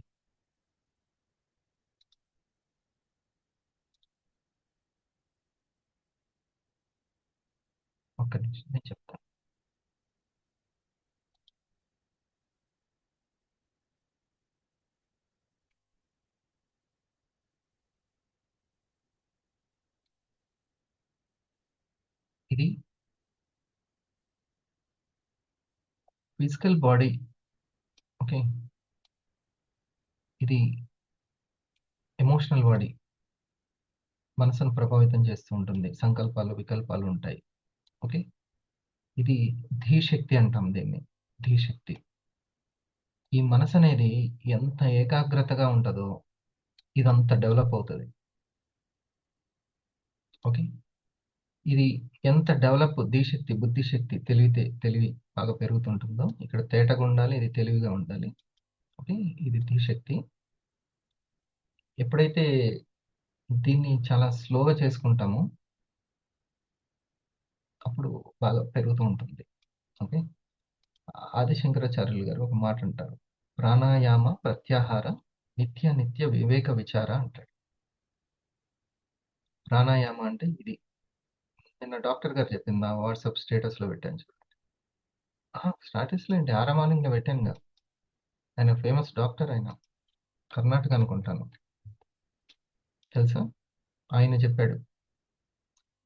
ఒక్క నిమిషం నేను చెప్తాను. ఇది ఫిజికల్ బాడీ. ఓకే. ఇది ఎమోషనల్ బాడీ. మనసును ప్రభావితం చేస్తూ ఉంటుంది. సంకల్పాలు, వికల్పాలు ఉంటాయి. ఓకే. ఇది ధీశక్తి అంటాం దీన్ని. ధీశక్తి. ఈ మనసనేది ఎంత ఏకాగ్రతగా ఉంటదో, ఇదంత డెవలప్ అవుతది. ఓకే. ఇది ఎంత డెవలప్ ధీశక్తి, బుద్ధిశక్తి, తెలివి బాగా పెరుగుతుంటుందో, ఇక్కడ తేటగుండాలి, ఇది తెలివిగా ఉండాలి. ఓకే. ఇది ధీశక్తి. ఎప్పుడైతే దీన్ని చాలా స్లోగా చేసుకుంటామో, అప్పుడు బాగా పెరుగుతూ ఉంటుంది. ఓకే. ఆది శంకరాచార్యులు గారు ఒక మాట అంటారు. ప్రాణాయామ ప్రత్యాహార నిత్య నిత్య వివేక విచార అంటాడు. ప్రాణాయామ అంటే ఇది. నిన్న డాక్టర్ గారు చెప్పింది నా వాట్సాప్ స్టేటస్‌లో పెట్టాను చూడండి. స్టాటస్‌లో ఏంటి ఆరామానంగా పెట్టానుగా. ఆయన ఫేమస్ డాక్టర్ ఆయన. కర్ణాటక అనుకుంటాను. తెలుసా? ఆయన చెప్పాడు.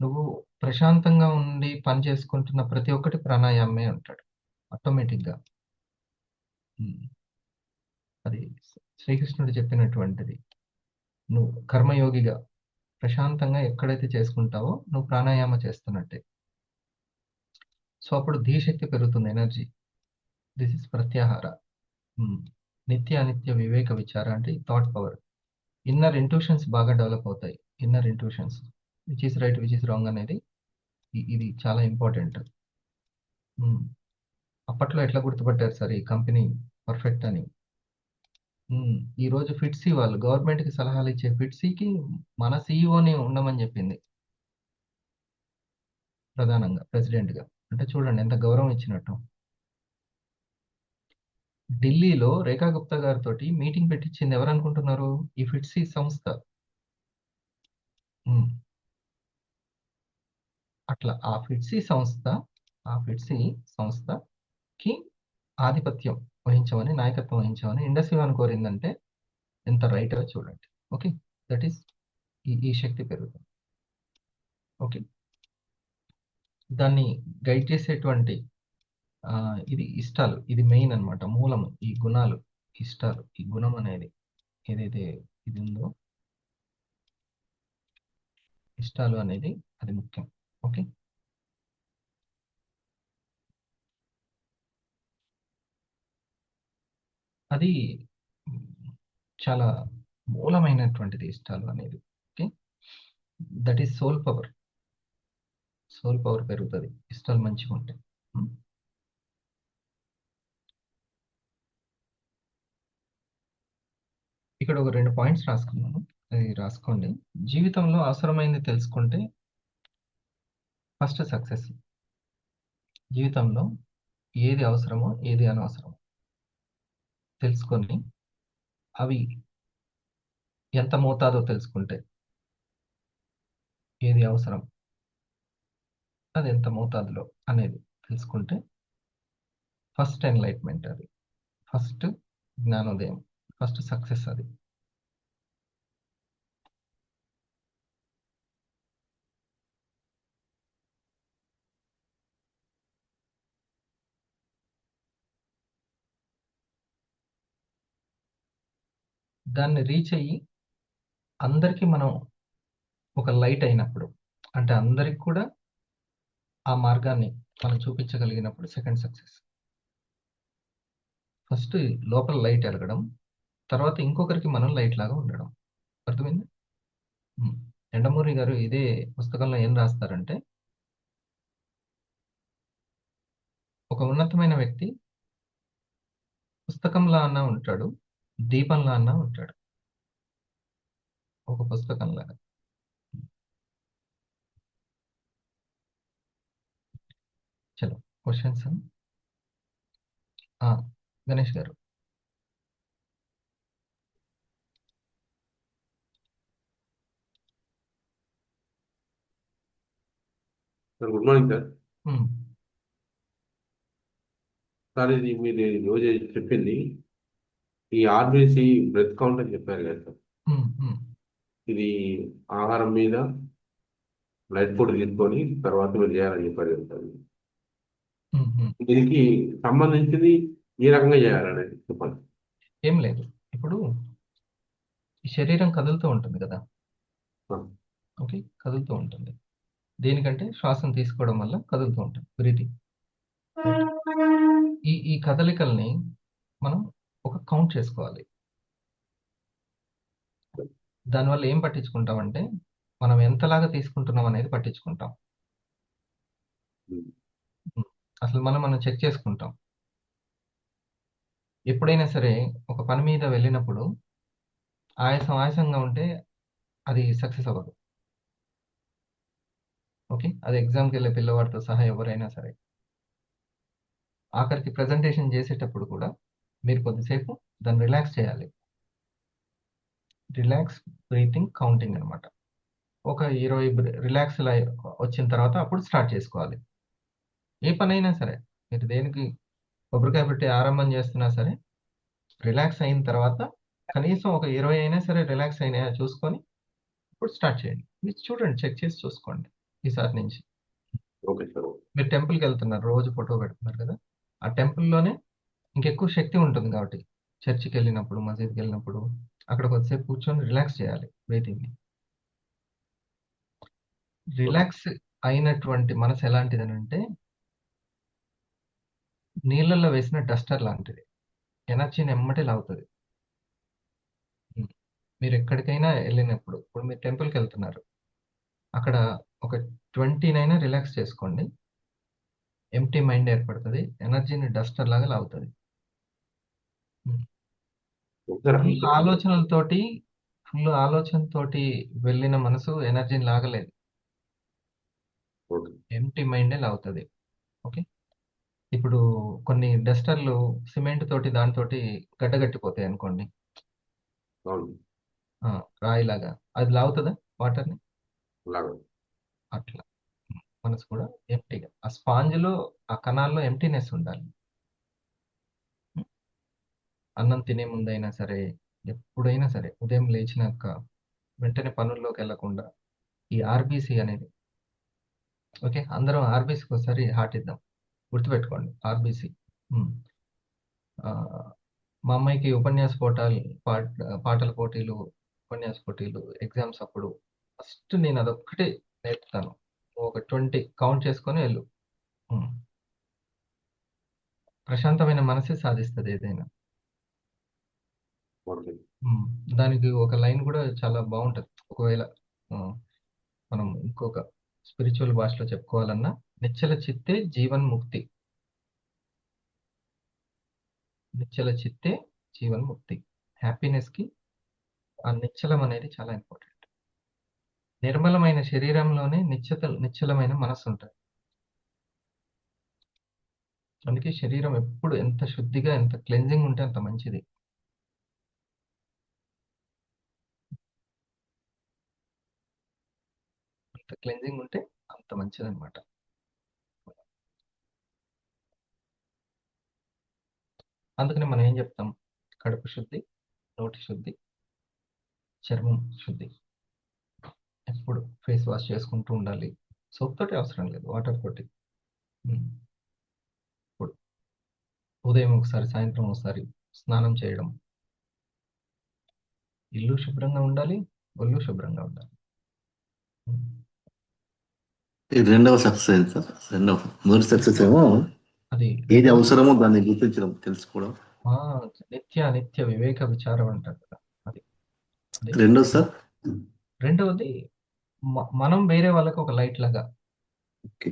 "నువ్వు ప్రశాంతంగా ఉండి పని చేసుకుంటున్న ప్రతి ఒక్కటి ప్రాణాయామమే" అంటాడు. ఆటోమేటిక్‌గా. హ్మ్. అది శ్రీకృష్ణుడు చెప్పినటువంటిది. నువ్వు కర్మయోగిగా ప్రశాంతంగా ఎక్కడైతే చేసుకుంటావో నువ్వు ప్రాణాయామ చేస్తున్నట్టే. సో, అప్పుడు ధీశక్తి పెరుగుతుంది ఎనర్జీ. This is ప్రత్యాహార. హ్మ్. నిత్య, అనిత్య వివేక విచార అంటే థాట్ పవర్. ఇన్నర్ ఇంట్యూషన్స్ బాగా డెవలప్ అవుతాయి. Inner intuitions. Which is right, which is wrong అనేది ఇది చాలా ఇంపార్టెంట్. హ్మ్. అప్పట్లో ఎట్లా గుర్తుపట్టారు సార్ ఈ కంపెనీ పర్ఫెక్ట్ అని? హ్మ్. ఈరోజు ఫిట్సీ వాళ్ళు గవర్నమెంట్‌కి సలహాలిచ్చే ఫిట్సీకి మన సీఈఓని ఉండమని జెప్పింది ప్రధానంగా ప్రెసిడెంట్‌గా. అంటే చూడండి ఎంత గౌరవం ఇచ్చినట్టు. ఢిల్లీలో రేఖా గుప్తా గారితోటి మీటింగ్ పెట్టించింది ఎవరనుకుంటున్నారు? ఈ ఫిట్సీ సంస్థ. హ్మ్. అట్లా ఆ ఫిట్సీ సంస్థకి ఆధిపత్యం వహించమని, నాయకత్వం వహించమని ఇండస్ వివాన్ కోరిందంటే ఎంత రైటో చూడండి. ఓకే. దట్ ఈస్ ఈ శక్తి పెరుగుతుంది. ఓకే. దాన్ని గైడ్ చేసేటువంటి ఇది ఇష్టాలు. ఇది మెయిన్ అన్నమాట. మూలము. ఈ గుణాలు, ఇష్టాలు. ఈ గుణం అనేది ఏదైతే ఇది ఉందో, ఇష్టాలు అనేది అది ముఖ్యం. ఓకే. అది హ్మ్, చాలా మూలమైనటువంటిది ఇష్టాలు అనేది. Okay. That is soul power. Soul power పెరుగుతది. ఇష్టాలు మంచిగుంటే. హ్మ్. ఇక్కడ ఒక 2 పాయింట్స్ రాసుకున్నాను. అది రాసుకోండి. జీవితంలో అవసరమైంది తెలుసుకుంటే ఫస్ట్ సక్సెస్. జీవితంలో ఏది అవసరమో, ఏది అనవసరమో తెలుసుకొని, అవి ఎంత మోతాదో తెలుసుకుంటే, ఏది అవసరం, అది ఎంత మోతాదులో అనేది తెలుసుకుంటే, ఫస్ట్ ఎన్‌లైట్‌మెంట్ అది. ఫస్ట్ జ్ఞానోదయం. ఫస్ట్ సక్సెస్ అది. దాన్ని రీచ్ అయ్యి అందరికీ మనం ఒక లైట్ అయినప్పుడు, అంటే అందరికి కూడా ఆ మార్గాన్ని మనం చూపించగలిగినప్పుడు సెకండ్ సక్సెస్. ఫస్ట్ లోపల లైట్ ఎలగడం, తర్వాత ఇంకొకరికి మనం లైట్ లాగా ఉండడం. అర్థమైంది? ఎండమూరి గారు ఇదే పుస్తకంలో ఏం రాస్తారంటే, ఒక ఉన్నతమైన వ్యక్తి పుస్తకంలా అన్నా ఉంటాడు, దీపంలా అన్నా ఉంటాడు. ఒక పుస్తకంలాగా. చలో క్వశ్చన్స్. గణేష్ గారు. Sir good morning sir. Um, sir ఇది మీరు రోజు చెప్పింది ఈ ఆర్బీసీ బ్రెత్ కౌంట్ అని చెప్పారు కదా సార్. ఉమ్, ఉమ్, ఇది ఆహారం మీద లైట్ ఫుడ్ తీసుకొని తర్వాత మీరు చేయాలని చెప్పారు కదా సార్. ఉమ్. దీనికి సంబంధించింది ఏ రకంగా చేయాలనేది చెప్పండి. ఏం లేదు. ఇప్పుడు ఈ శరీరం కదులుతూ ఉంటుంది కదా. ఆ, ఓకే, కదులుతూ ఉంటుంది. దేనికంటే శ్వాసను తీసుకోవడం వల్ల కదులుతూ ఉంటుంది, బ్రీతింగ్. ఈ కదలికల్ని మనం ఒక కౌంట్ చేసుకోవాలి. దానివల్ల ఏం పట్టించుకుంటామంటే, మనం ఎంతలాగా తీసుకుంటున్నాం అనేది పట్టించుకుంటాం. ఉమ్, అసలు మనం చెక్ చేసుకుంటాం. ఎప్పుడైనా సరే ఒక పని మీద వెళ్ళినప్పుడు ఆయాసంగా ఉంటే అది సక్సెస్ అవ్వదు. ఓకే, అది ఎగ్జామ్కి వెళ్ళే పిల్లవాడితో సహా ఎవరైనా సరే. ఆఖరికి ప్రజెంటేషన్ చేసేటప్పుడు కూడా మీరు కొద్దిసేపు దాన్ని రిలాక్స్ చేయాలి. రిలాక్స్ బ్రీతింగ్ కౌంటింగ్ అనమాట. ఒక 20 రిలాక్స్ వచ్చిన తర్వాత అప్పుడు స్టార్ట్ చేసుకోవాలి. ఏ పనైనా సరే, మీరు దేనికి కొబ్బరికాయ పెట్టి ఆరంభం చేస్తున్నా సరే, రిలాక్స్ అయిన తర్వాత కనీసం ఒక 20 అయినా సరే రిలాక్స్ అయినాయా చూసుకొని ఇప్పుడు స్టార్ట్ చేయండి. మీరు చూడండి, చెక్ చేసి చూసుకోండి ఈసారి నుంచి. Okay sir. మీరు టెంపుల్కి వెళ్తున్నారు, రోజు ఫోటో పెడుతున్నారు కదా, ఆ టెంపుల్లోనే ఇంకెక్కువ శక్తి ఉంటుంది కాబట్టి చర్చికి వెళ్ళినప్పుడు, మసీద్కి వెళ్ళినప్పుడు అక్కడ కొద్దిసేపు కూర్చొని రిలాక్స్ చేయాలి బ్రీతింగ్ని. రిలాక్స్ అయినటువంటి మనసు ఎలాంటిదని అంటే, నీళ్ళల్లో వేసిన డస్టర్ లాంటిది. ఎనర్జీని ఎమ్మటే లాగుతుంది. మీరు ఎక్కడికైనా వెళ్ళినప్పుడు, ఇప్పుడు మీరు టెంపుల్కి వెళ్తున్నారు, అక్కడ ఒక 20నైనా రిలాక్స్ చేసుకోండి. ఎంప్టీ మైండ్ ఏర్పడుతుంది, ఎనర్జీని డస్టర్ లాగా లాగుతుంది. ఒకసారి ఫుల్ ఆలోచనతోటి వెళ్ళిన మనసు ఎనర్జీని లాగలేదు, ఓకే. ఎంప్టీ మైండే లాగుతుంది. ఓకే, ఇప్పుడు కొన్ని డస్టర్లు సిమెంట్ తోటి దానితోటి గడ్డగట్టిపోతాయి అనుకోండి, అవును. రాయిలాగా, అది లాగుతుందా వాటర్ని? అలాగే. అట్లా మనసు కూడా ఎంప్టీగా, ఆ స్పాంజ్లో ఆ కణాల్లో ఎంప్టీనెస్ ఉండాలి. అన్నం తినే ముందైనా సరే, ఎప్పుడైనా సరే, ఉదయం లేచినాక వెంటనే పనుల్లోకి వెళ్లకుండా ఈ ఆర్బీసీ అనేది. ఓకే, అందరం ఆర్బీసీకి ఒకసారి హార్ట్ ఇద్దాం. గుర్తుపెట్టుకోండి, ఆర్బీసీ. మా అమ్మాయికి ఉపన్యాస పాటల పోటీలు, ఉపన్యాస పోటీలు, ఎగ్జామ్స్ అప్పుడు ఫస్ట్ నేను అదొక్కటే నేర్పుతాను. ఒక 20 కౌంట్ చేసుకొని వెళ్ళు. ఉమ్. ప్రశాంతమైన మనసే సాధిస్తుంది ఏదైనా. ఓకే. దానికి ఒక లైన్ కూడా చాలా బాగుంటుంది. ఒకవేళ మనం ఇంకొక స్పిరిచువల్ భాషలో చెప్పుకోవాలన్నా, నిశ్చల చిత్తే జీవన్ ముక్తి. నిశ్చల చిత్తే జీవన్ ముక్తి. హ్యాపీనెస్కి ఆ నిశ్చలం అనేది చాలా ఇంపార్టెంట్. నిర్మలమైన శరీరంలోనే నిశ్చలమైన మనస్సు ఉంటుంది. అందుకే శరీరం ఎప్పుడు ఎంత శుద్ధిగా, ఎంత క్లెన్జింగ్ ఉంటే అంత మంచిది. అంత క్లెన్జింగ్ ఉంటే అంత మంచిది అనమాట. అందుకని మనం ఏం చెప్తాం? కడుపు శుద్ధి, నోటి శుద్ధి, చర్మం శుద్ధి. ఎప్పుడు ఫేస్ వాష్ చేసుకుంటూ ఉండాలి. సోప్ తోటి అవసరం లేదు, వాటర్ తోటి. ఇప్పుడు ఉదయం ఒకసారి, సాయంత్రం ఒకసారి స్నానం చేయడం. ఇల్లు శుభ్రంగా ఉండాలి, ఒళ్ళు శుభ్రంగా ఉండాలి. ఇది రెండవ సక్సెస్ అయింది సార్. రెండవ మొదటి సక్సెస్ ఏమో అది ఏది రెండవది అవసరమో దాన్ని గుర్తించడం, తెలుసుకోవడం. ఆ, నిత్య వివేక విచారం అంటారు కదా, అది అది రెండోది సార్. రెండవది మనం వేరే వాళ్ళకి ఒక లైట్ లాగా. ఓకే.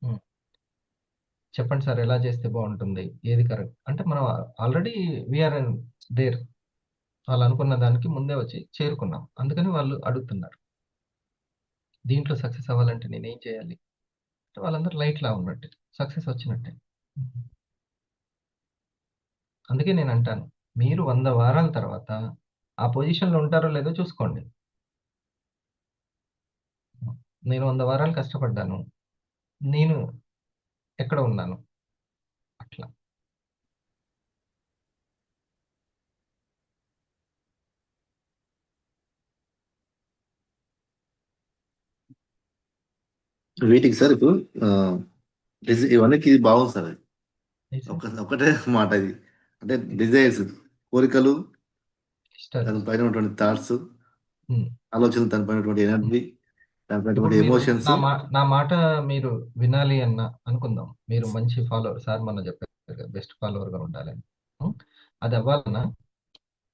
ఉమ్, చెప్పండి సార్ ఎలా చేస్తే బాగుంటుంది, ఏది కరెక్ట్ అంటే మనం ఆల్రెడీ వీఆర్ దేర్. వాళ్ళు అనుకున్న దానికి ముందే వచ్చి చేరుకున్నాం, అందుకని వాళ్ళు అడుగుతున్నారు దీంట్లో సక్సెస్ అవ్వాలంటే నేనేం చేయాలి అంటే వాళ్ళందరూ లైట్ లా ఉన్నట్టే సక్సెస్ వచ్చినట్టే. అందుకే నేను అంటాను, మీరు 100 వారాల తర్వాత ఆ పొజిషన్లో ఉంటారో లేదో చూసుకోండి. నేను 100 వారాలు కష్టపడ్డాను, నేను ఎక్కడ ఉన్నాను అట్లా. వీటికి సార్ ఇప్పుడు ఇవన్నీ ఇది బాగుంది సార్. నిజం. ఒకటే మాట ఇది, అంటే డిజైర్స్, కోరికలు, ఇష్టాలు. దానిపైన ఉన్నటువంటి థాట్స్, ఉమ్. ఆలోచనలు, దానిపైన ఎనర్జీ, దానిపైన ఇప్పుడు మీరు ఎమోషన్స్. నా మాట మీరు వినాలి అన్న అనుకుందాం, మీరు మంచి ఫాలోవర్, సార్ మొన్న చెప్పారు బెస్ట్ ఫాలోవర్గా ఉండాలని. ఉమ్, అది అవ్వాలన్నా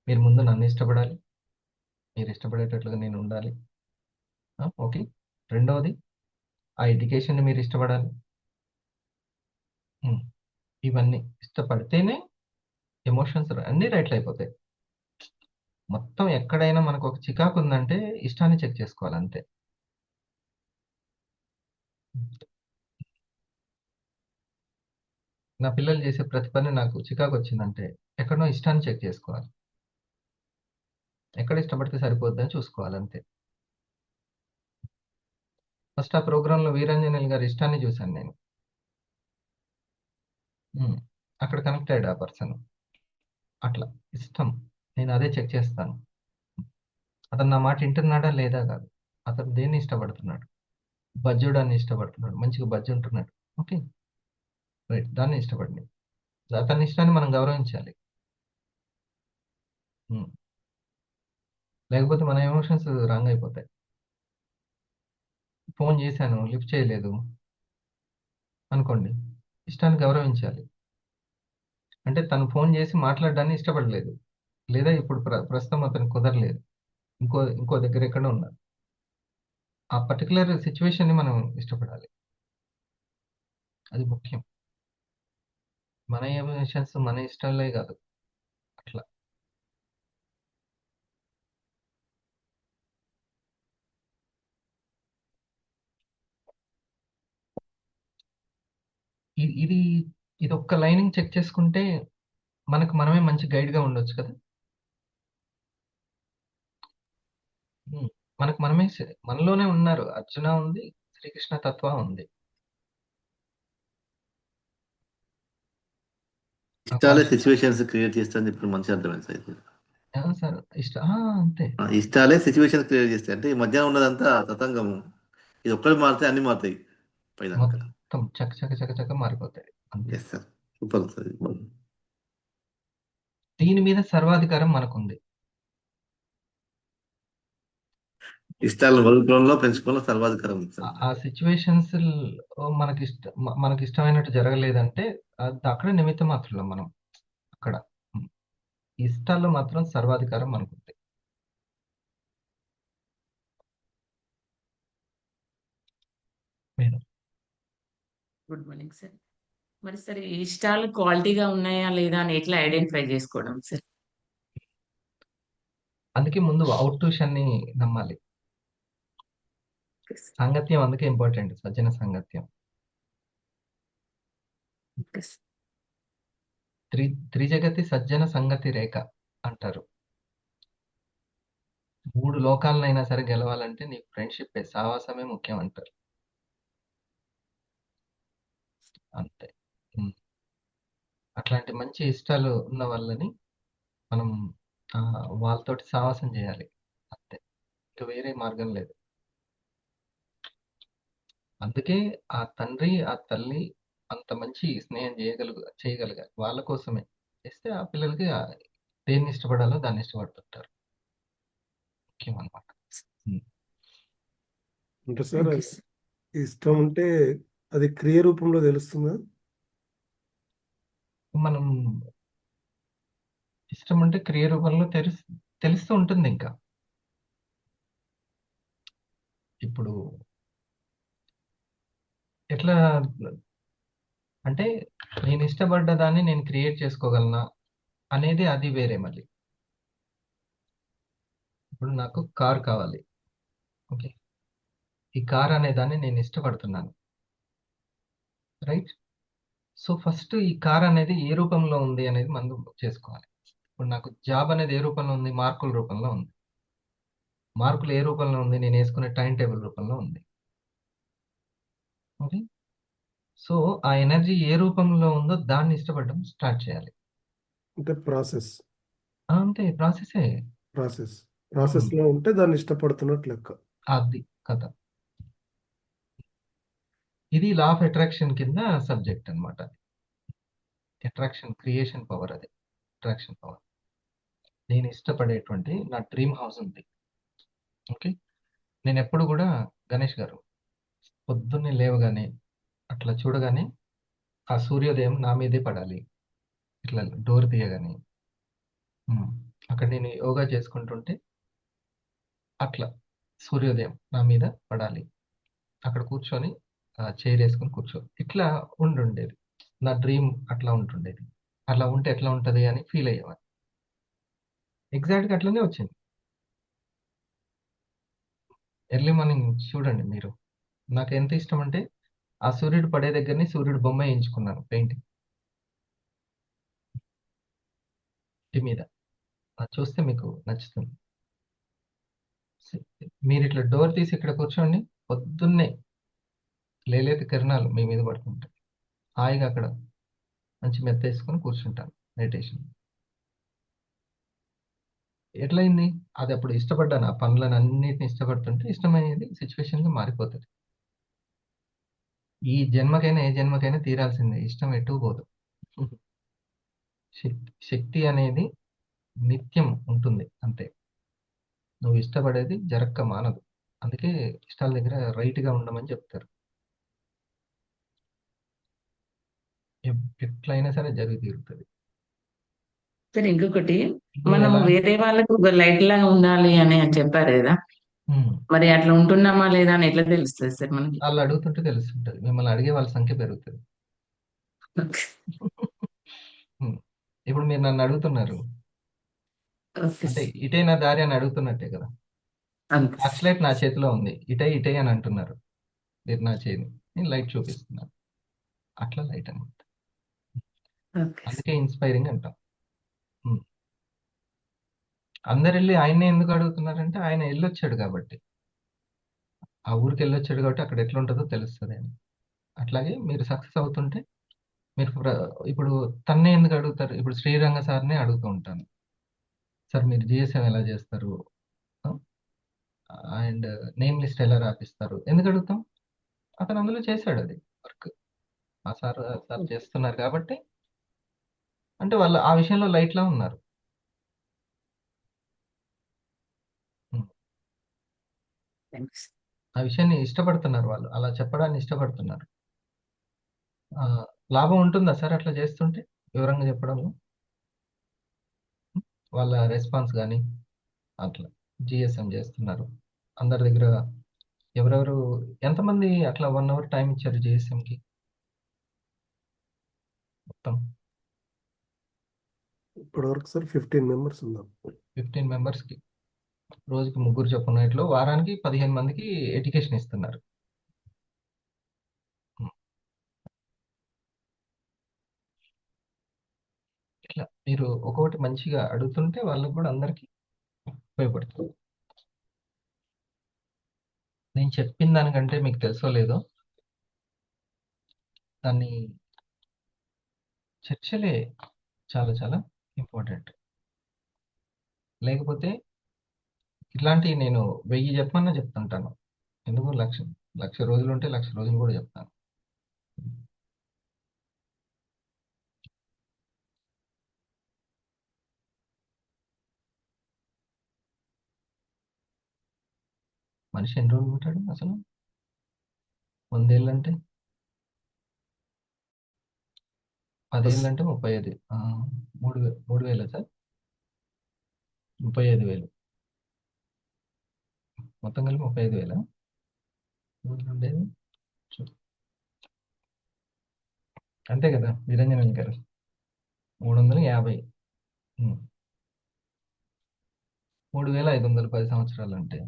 మీరు ముందు నన్ను ఇష్టపడాలి, మీరు ఇష్టపడేటట్లుగా నేను ఉండాలి. ఓకే. రెండవది ఆ ఎడ్యుకేషన్ని మీరు ఇష్టపడాలి. ఉమ్, ఇవన్నీ ఇష్టపడితేనే ఎమోషన్స్ అన్నీ రైట్లు అయిపోతాయి. మొత్తం ఎక్కడైనా మనకు ఒక చికాకు ఉందంటే ఇష్టాన్ని చెక్ చేసుకోవాలి అంతే. నా పిల్లలు చేసే ప్రతి పని నాకు చికాకు వచ్చిందంటే ఎక్కడో ఇష్టాన్ని చెక్ చేసుకోవాలి, ఎక్కడ ఇష్టపడితే సరిపోద్దని చూసుకోవాలి అంతే. ఫస్ట్ ఆ ప్రోగ్రాంలో వీరాంజనేయులు గారి ఇష్టాన్ని చూశాను నేను. అక్కడ కనెక్ట్ అయ్యాడు ఆ పర్సన్. అట్లా ఇష్టం, నేను అదే చెక్ చేస్తాను. అతను నా మాట వింటున్నాడా లేదా కాదు, అతను దేన్ని ఇష్టపడుతున్నాడు, బజ్జోడాన్ని ఇష్టపడుతున్నాడు, మంచిగా బజ్జి ఉంటున్నాడు, ఓకే రైట్, దాన్ని ఇష్టపడండి. అతని ఇష్టాన్ని మనం గౌరవించాలి. ఉమ్, లేకపోతే మన ఎమోషన్స్ రాంగ్ అయిపోతాయి. ఫోన్ చేశాను లిఫ్ట్ చేయలేదు అనుకోండి, ఇష్టాన్ని గౌరవించాలి. అంటే తను ఫోన్ చేసి మాట్లాడడాన్ని ఇష్టపడలేదు, లేదా ఇప్పుడు ప్రస్తుతం అతను కుదరలేదు, ఇంకో దగ్గర ఎక్కడ ఉన్నారు, ఆ పర్టికులర్ సిచ్యువేషన్ని మనం ఇష్టపడాలి. అది ముఖ్యం. మన ఎమోషన్స్ మన ఇష్టాలే కాదు అట్లా. ఇది ఇది ఒక్క లైనింగ్ చెక్ చేసుకుంటే మనకు మనమే మంచి గైడ్గా ఉండొచ్చు కదా. ఉమ్, మనకు మనమే మనలోనే ఉన్నారు, అర్జున ఉంది, శ్రీకృష్ణ తత్వ ఉంది. ఆ ఇష్టాలే సిచ్యువేషన్స్ క్రియేట్ చేస్తాయని చెప్పి మంచిగా అర్థమైంది సార్ ఇది. సార్ అంతే. ఇష్టాలే సిచ్యువేషన్ క్రియేట్ చేస్తాయి, అంటే ఈ మధ్య ఉన్నదంతా తతంగము. ఇది ఒక్కటి మారితే అన్ని మారుతాయి పైన. మొత్తం చక్క చక్క చక్క చక్క మారిపోతాయి అంతే. Yes sir, super sir. దీని మీద సర్వాధికారం మనకుంది. ఇష్టాలను వదులుకోవడంలో, పెంచుకోవడంలో సర్వాధికారం ఉంది సార్. ఆ సిచ్యువేషన్స్ మనకి ఇష్టమైనట్టు జరగలేదంటే అక్కడే నిమిత్త మాత్రం మనం అక్కడ. ఇష్టాల్లో మాత్రం సర్వాధికారం మనకుంది. Good morning sir. మరి సార్ ఈ ఇష్టాలు క్వాలిటీగా ఉన్నాయా లేదా అని ఎట్లా ఐడెంటిఫై చేసుకోవడం సార్? అందుకే ముందు అవుట్యూషన్ని నమ్మాలి. సాంగత్యం అందుకే ఇంపార్టెంట్, సజ్జన సాంగత్యం. త్రిజగతి సజ్జన సంగతి రేఖ అంటారు. 3 లోకాలనైనా సరే గెలవాలంటే నీకు ఫ్రెండ్షిప్ సావాసమే ముఖ్యం అంటారు అంతే. అట్లాంటి మంచి ఇష్టాలు ఉన్న వాళ్ళని మనం వాళ్ళతోటి సావాసం చేయాలి అంతే, ఇంకా వేరే మార్గం లేదు. అందుకే ఆ తండ్రి ఆ తల్లి అంత మంచి స్నేహం చేయగలిగారు వాళ్ళ కోసమే చేస్తే ఆ పిల్లలకి దేన్ని ఇష్టపడాలో దాన్ని ఇష్టపడుతుంటారు. ముఖ్యం అనమాట. ఉమ్. అంటే సార్ థ్యాంక్ యూ సార్. ఇష్టం అంటే అది క్రియ రూపంలో తెలుస్తుందా? మనం ఇష్టం అంటే క్రియ రూపంలో తెలుస్తూ ఉంటుంది. ఇంకా ఇప్పుడు ఎట్లా అంటే నేను ఇష్టపడ్డ దాన్ని నేను క్రియేట్ చేసుకోగలనా అనేది అది వేరే మళ్ళీ. ఇప్పుడు నాకు కార్ కావాలి. ఓకే, ఈ కార్ అనే దాన్ని నేను ఇష్టపడుతున్నాను, రైట్? సో ఫస్ట్ ఈ కార్ అనేది ఏ రూపంలో ఉంది అనేది మనం చేసుకోవాలి. ఇప్పుడు నాకు జాబ్ అనేది ఏ రూపంలో ఉంది? మార్కుల రూపంలో ఉంది. మార్కులు ఏ రూపంలో ఉంది? నేను వేసుకునే టైం టేబుల్ రూపంలో ఉంది. ఓకే, సో ఆ ఎనర్జీ ఏ రూపంలో ఉందో దాన్ని ఇష్టపడడం స్టార్ట్ చేయాలి. అంటే ప్రాసెస్ అంతే, ప్రాసెసే. ప్రాసెస్లో ఉంటే దాన్ని ఇష్టపడుతున్నట్లు లెక్క. అది కథ. ఇది లా ఆఫ్ అట్రాక్షన్ కింద సబ్జెక్ట్ అనమాట. అట్రాక్షన్ క్రియేషన్ పవర్, అది అట్రాక్షన్ పవర్. నేను ఇష్టపడేటువంటి నా డ్రీమ్ హౌస్ ఉంది. ఓకే, నేను ఎప్పుడు కూడా గణేష్ గారు పొద్దున్నే లేవగానే అట్లా చూడగానే ఆ సూర్యోదయం నా మీదే పడాలి. ఇట్లా డోర్ తీయగానే అక్కడ నేను యోగా చేసుకుంటుంటే అట్లా సూర్యోదయం నా మీద పడాలి. అక్కడ కూర్చొని చైర్ వేసుకొని ఇట్లా ఉండుండేది. నా డ్రీమ్ అట్లా ఉంటుండేది. అట్లా ఉంటే ఎట్లా ఉంటది అని ఫీల్ అయ్యేవాడిని. ఎగ్జాక్ట్గా అట్లనే వచ్చింది. ఎర్లీ మార్నింగ్ చూడండి మీరు. నాకు ఎంత ఇష్టం అంటే ఆ సూర్యుడు పడే దగ్గరని సూర్యుడు బొమ్మ వేయించుకున్నాను పెయింటింగ్ ఇంటి మీద. అది చూస్తే మీకు నచ్చుతుంది. మీరు ఇట్లా డోర్ తీసి ఇక్కడ కూర్చోండి, పొద్దున్నే లేలేత కిరణాలు మీ మీద పడుతుంటాయి. హాయిగా అక్కడ మంచి మెత్త వేసుకొని కూర్చుంటాను మెడిటేషన్. ఎట్లయింది? అది అప్పుడు ఇష్టపడ్డాను. ఆ పనులను అన్నిటిని ఇష్టపడుతుంటే ఇష్టమయ్యేది సిచ్యువేషన్గా మారిపోతుంది. ఈ జన్మకైనా ఏ జన్మకైనా తీరాల్సిందే, ఇష్టం ఎటు పోదు. శక్తి అనేది నిత్యం ఉంటుంది అంతే. నువ్వు ఇష్టపడేది జరక్క మానదు. అందుకే ఇష్టాల దగ్గర రైట్గా ఉండమని చెప్తారు. ఎట్లయినా సరే జరిగి తీరుతుంది. సార్ ఇంకొకటి, ఇప్పుడు మనం ఎలా వేరే వాళ్ళకు ఒక లైట్ లాగా ఉండాలి అని చెప్పారు కదా, మరి అట్లా ఉంటున్నామా లేదా అని ఎట్లా తెలుస్తుంది సార్ మనకి? వాళ్ళు అడుగుతుంటే తెలుస్తుంటది. మిమ్మల్ని అడిగే వాళ్ళ సంఖ్య పెరుగుతుంది. ఇప్పుడు మీరు నన్ను అడుగుతున్నారు ఓకే అంటే సార్. ఇటే నా దారి అని అడుగుతున్నట్టే కదా. అంతే. టార్చ్ లైట్ నా చేతిలో ఉంది, ఇటే ఇటే అని అంటున్నారు. మీరు నా చేయి, నేను లైట్ చూపిస్తున్నాను. అట్లా లైట్ అనమాట. Okay sir. అందుకే ఇన్స్పైరింగ్ అంటాం. అందరు వెళ్ళి ఆయన్నే ఎందుకు అడుగుతున్నారంటే ఆయన వెళ్ళొచ్చాడు కాబట్టి, ఆ ఊరికి వెళ్ళొచ్చాడు కాబట్టి అక్కడ ఎట్లుంటుందో తెలుస్తుంది అని. అట్లాగే మీరు సక్సెస్ అవుతుంటే మీరు ఇప్పుడు తన్నే ఎందుకు అడుగుతారు? ఇప్పుడు శ్రీరంగ సార్నే అడుగుతూ ఉంటాను, సార్ మీరు జిఎస్ఎం ఎలా చేస్తారు అండ్ నేమ్ లిస్ట్ ఎలా రాపిస్తారు? ఎందుకు అడుగుతాం? అతను అందులో చేశాడు అది వర్క్. ఆ సార్ చేస్తున్నారు కాబట్టి, అంటే వాళ్ళు ఆ విషయంలో లైట్లా ఉన్నారు. ఉమ్. థ్యాంక్స్. ఆ విషయాన్ని ఇష్టపడుతున్నారు, వాళ్ళు అలా చెప్పడాన్ని ఇష్టపడుతున్నారు. ఆ, లాభం ఉంటుందా సార్ అట్లా చేస్తుంటే వివరంగా చెప్పడంలో? వాళ్ళ రెస్పాన్స్ కానీ అట్లా జిఎస్ఎం చేస్తున్నారు అందరి దగ్గర. ఎవరెవరు ఎంతమంది అట్లా 1 అవర్ టైం ఇచ్చారు జిఎస్ఎంకి మొత్తం? ఇప్పటివరకు సార్ 15 మెంబర్స్ ఉన్నాం. 15 మెంబర్స్కి రోజుకి 3 చొప్పున, ఇట్లో వారానికి 15 మందికి ఎడ్యుకేషన్ ఇస్తున్నారు. ఇట్లా మీరు ఒక్కొక్కటి మంచిగా అడుగుతుంటే వాళ్ళకి కూడా అందరికీ ఉపయోగపడుతుంది. నేను చెప్పిన దానికంటే మీకు తెలుసో లేదో, దాన్ని చర్చలే చాలా చాలా ఇంపార్టెంట్. లేకపోతే ఇట్లాంటివి నేను 1000 చెప్పమన్నా చెప్తుంటాను. ఎందుకు 1,00,000 రోజులు ఉంటే 1,00,000 రోజులు కూడా చెప్తాను. మనిషి ఎన్ని రోజులు ఉంటాడు అసలు? 100 ఏళ్ళు అంటే 10 ఏళ్ళు అంటే 35. 3,000 సార్? 35,000 మొత్తం కలిపి 35,000 ఉండేది. అంతే కదా నిరంజన్ గారు? 350. 3,510 సంవత్సరాలు అంటే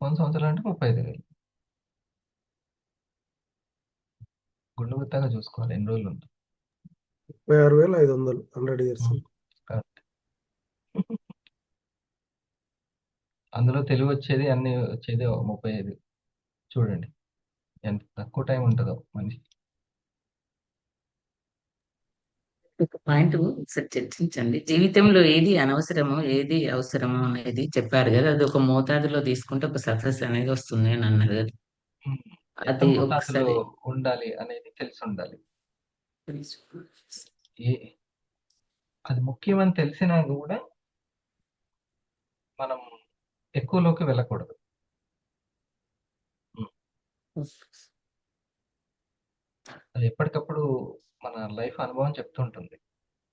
100 సంవత్సరాలు అంటే 35,000. గుండు గుత్తాగా చూసుకోవాలి ఎన్ని రోజులు ఉంటుంది. 36,500 100 ఇయర్స్. కరెక్ట్. అందులో తెలివి వచ్చేది అన్ని వచ్చేది 35. చూడండి ఎంత తక్కువ టైం ఉంటుందో మనిషి. ఒక పాయింట్ ఒకసారి చర్చించండి. జీవితంలో ఏది అనవసరమో ఏది అవసరమో అనేది చెప్పారు కదా, అది ఒక మోతాదులో తీసుకుంటే ఒక సక్సెస్ అనేది వస్తుంది అని అన్నారు కదా. ఎంత అది మోతాదులో ఒకసారి ఉండాలి అనేది తెలిసి ఉండాలి. తెలుసుకో. అది ముఖ్యమని తెలిసినా కూడా మనం ఎక్కువలోకి వెళ్ళకూడదు. అది ఎప్పటికప్పుడు మన లైఫ్ అనుభవం చెప్తుంటుంది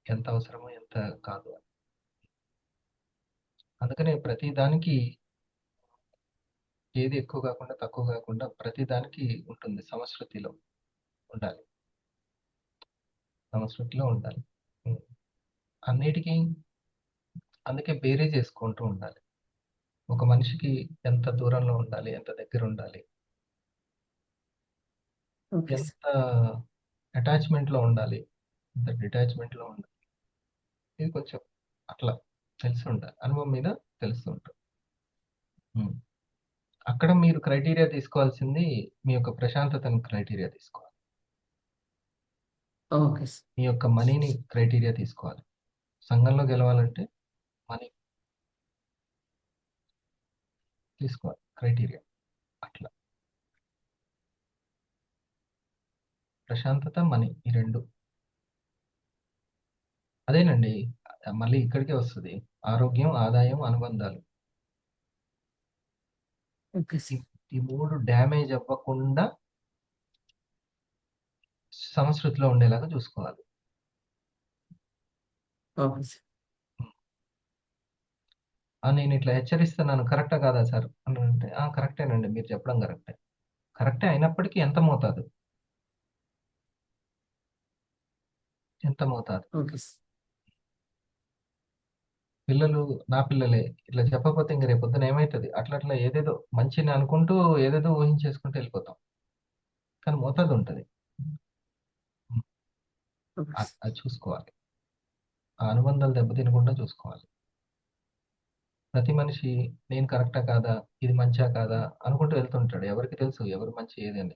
ఎంత అవసరమో ఎంత కాదు అని. అందుకనే ప్రతి దానికి ఏది ఎక్కువ కాకుండా తక్కువ కాకుండా ప్రతి దానికి ఉంటుంది. సమశృతిలో ఉండాలి. సమశృతిలో ఉండాలి. అన్నిటికీ అందుకే బేరీ చేసుకుంటూ ఉండాలి. ఒక మనిషికి ఎంత దూరంలో ఉండాలి, ఎంత దగ్గర ఉండాలి, ఓకే సార్. ఎంత అటాచ్మెంట్లో ఉండాలి, ఎంత డిటాచ్మెంట్లో ఉండాలి. ఇది కొంచెం అట్లా తెలిసి ఉండాలి. అనుభవం మీద తెలుస్తూ ఉంటుంది. అక్కడ మీరు క్రైటీరియా తీసుకోవాల్సింది మీ యొక్క ప్రశాంతతను క్రైటీరియా తీసుకోవాలి. Okay sir. మీ యొక్క మనీని క్రైటీరియా తీసుకోవాలి. సంఘంలో గెలవాలంటే మనీ తీసుకోవాలి క్రైటీరియా. అట్లా ప్రశాంతత, మనీ ఈ రెండు. అదేనండి మళ్ళీ ఇక్కడికే వస్తుంది. ఆరోగ్యం, ఆదాయం, అనుబంధాలు. Okay sir. ఈ 3 డ్యామేజ్ అవ్వకుండా సంస్కృతిలో ఉండేలాగా చూసుకోవాలి. Okay sir. నేను ఇట్లా హెచ్చరిస్తున్నాను కరెక్టా కాదా సార్ అని అంటే కరెక్టేనండి, మీరు చెప్పడం కరెక్టే. కరెక్టే అయినప్పటికీ ఎంత మోతాదు? ఎంత మోతాదు? Okay sir. పిల్లలు నా పిల్లలే ఇట్లా చెప్పకపోతే ఇంక రేపు పొద్దున ఏమవుతుంది? అట్లా ఏదేదో మంచిని అనుకుంటూ ఏదేదో ఊహించేసుకుంటూ వెళ్ళిపోతాం. కానీ మోతాదు ఉంటుంది. Okay sir. అది చూసుకోవాలి. ఆ అనుబంధాలు దెబ్బతినకుండా చూసుకోవాలి. ప్రతి మనిషి నేను కరెక్టా కాదా, ఇది మంచా కాదా అనుకుంటూ వెళ్తుంటాడు. ఎవరికి తెలుసు ఎవరు మంచి ఏది అని?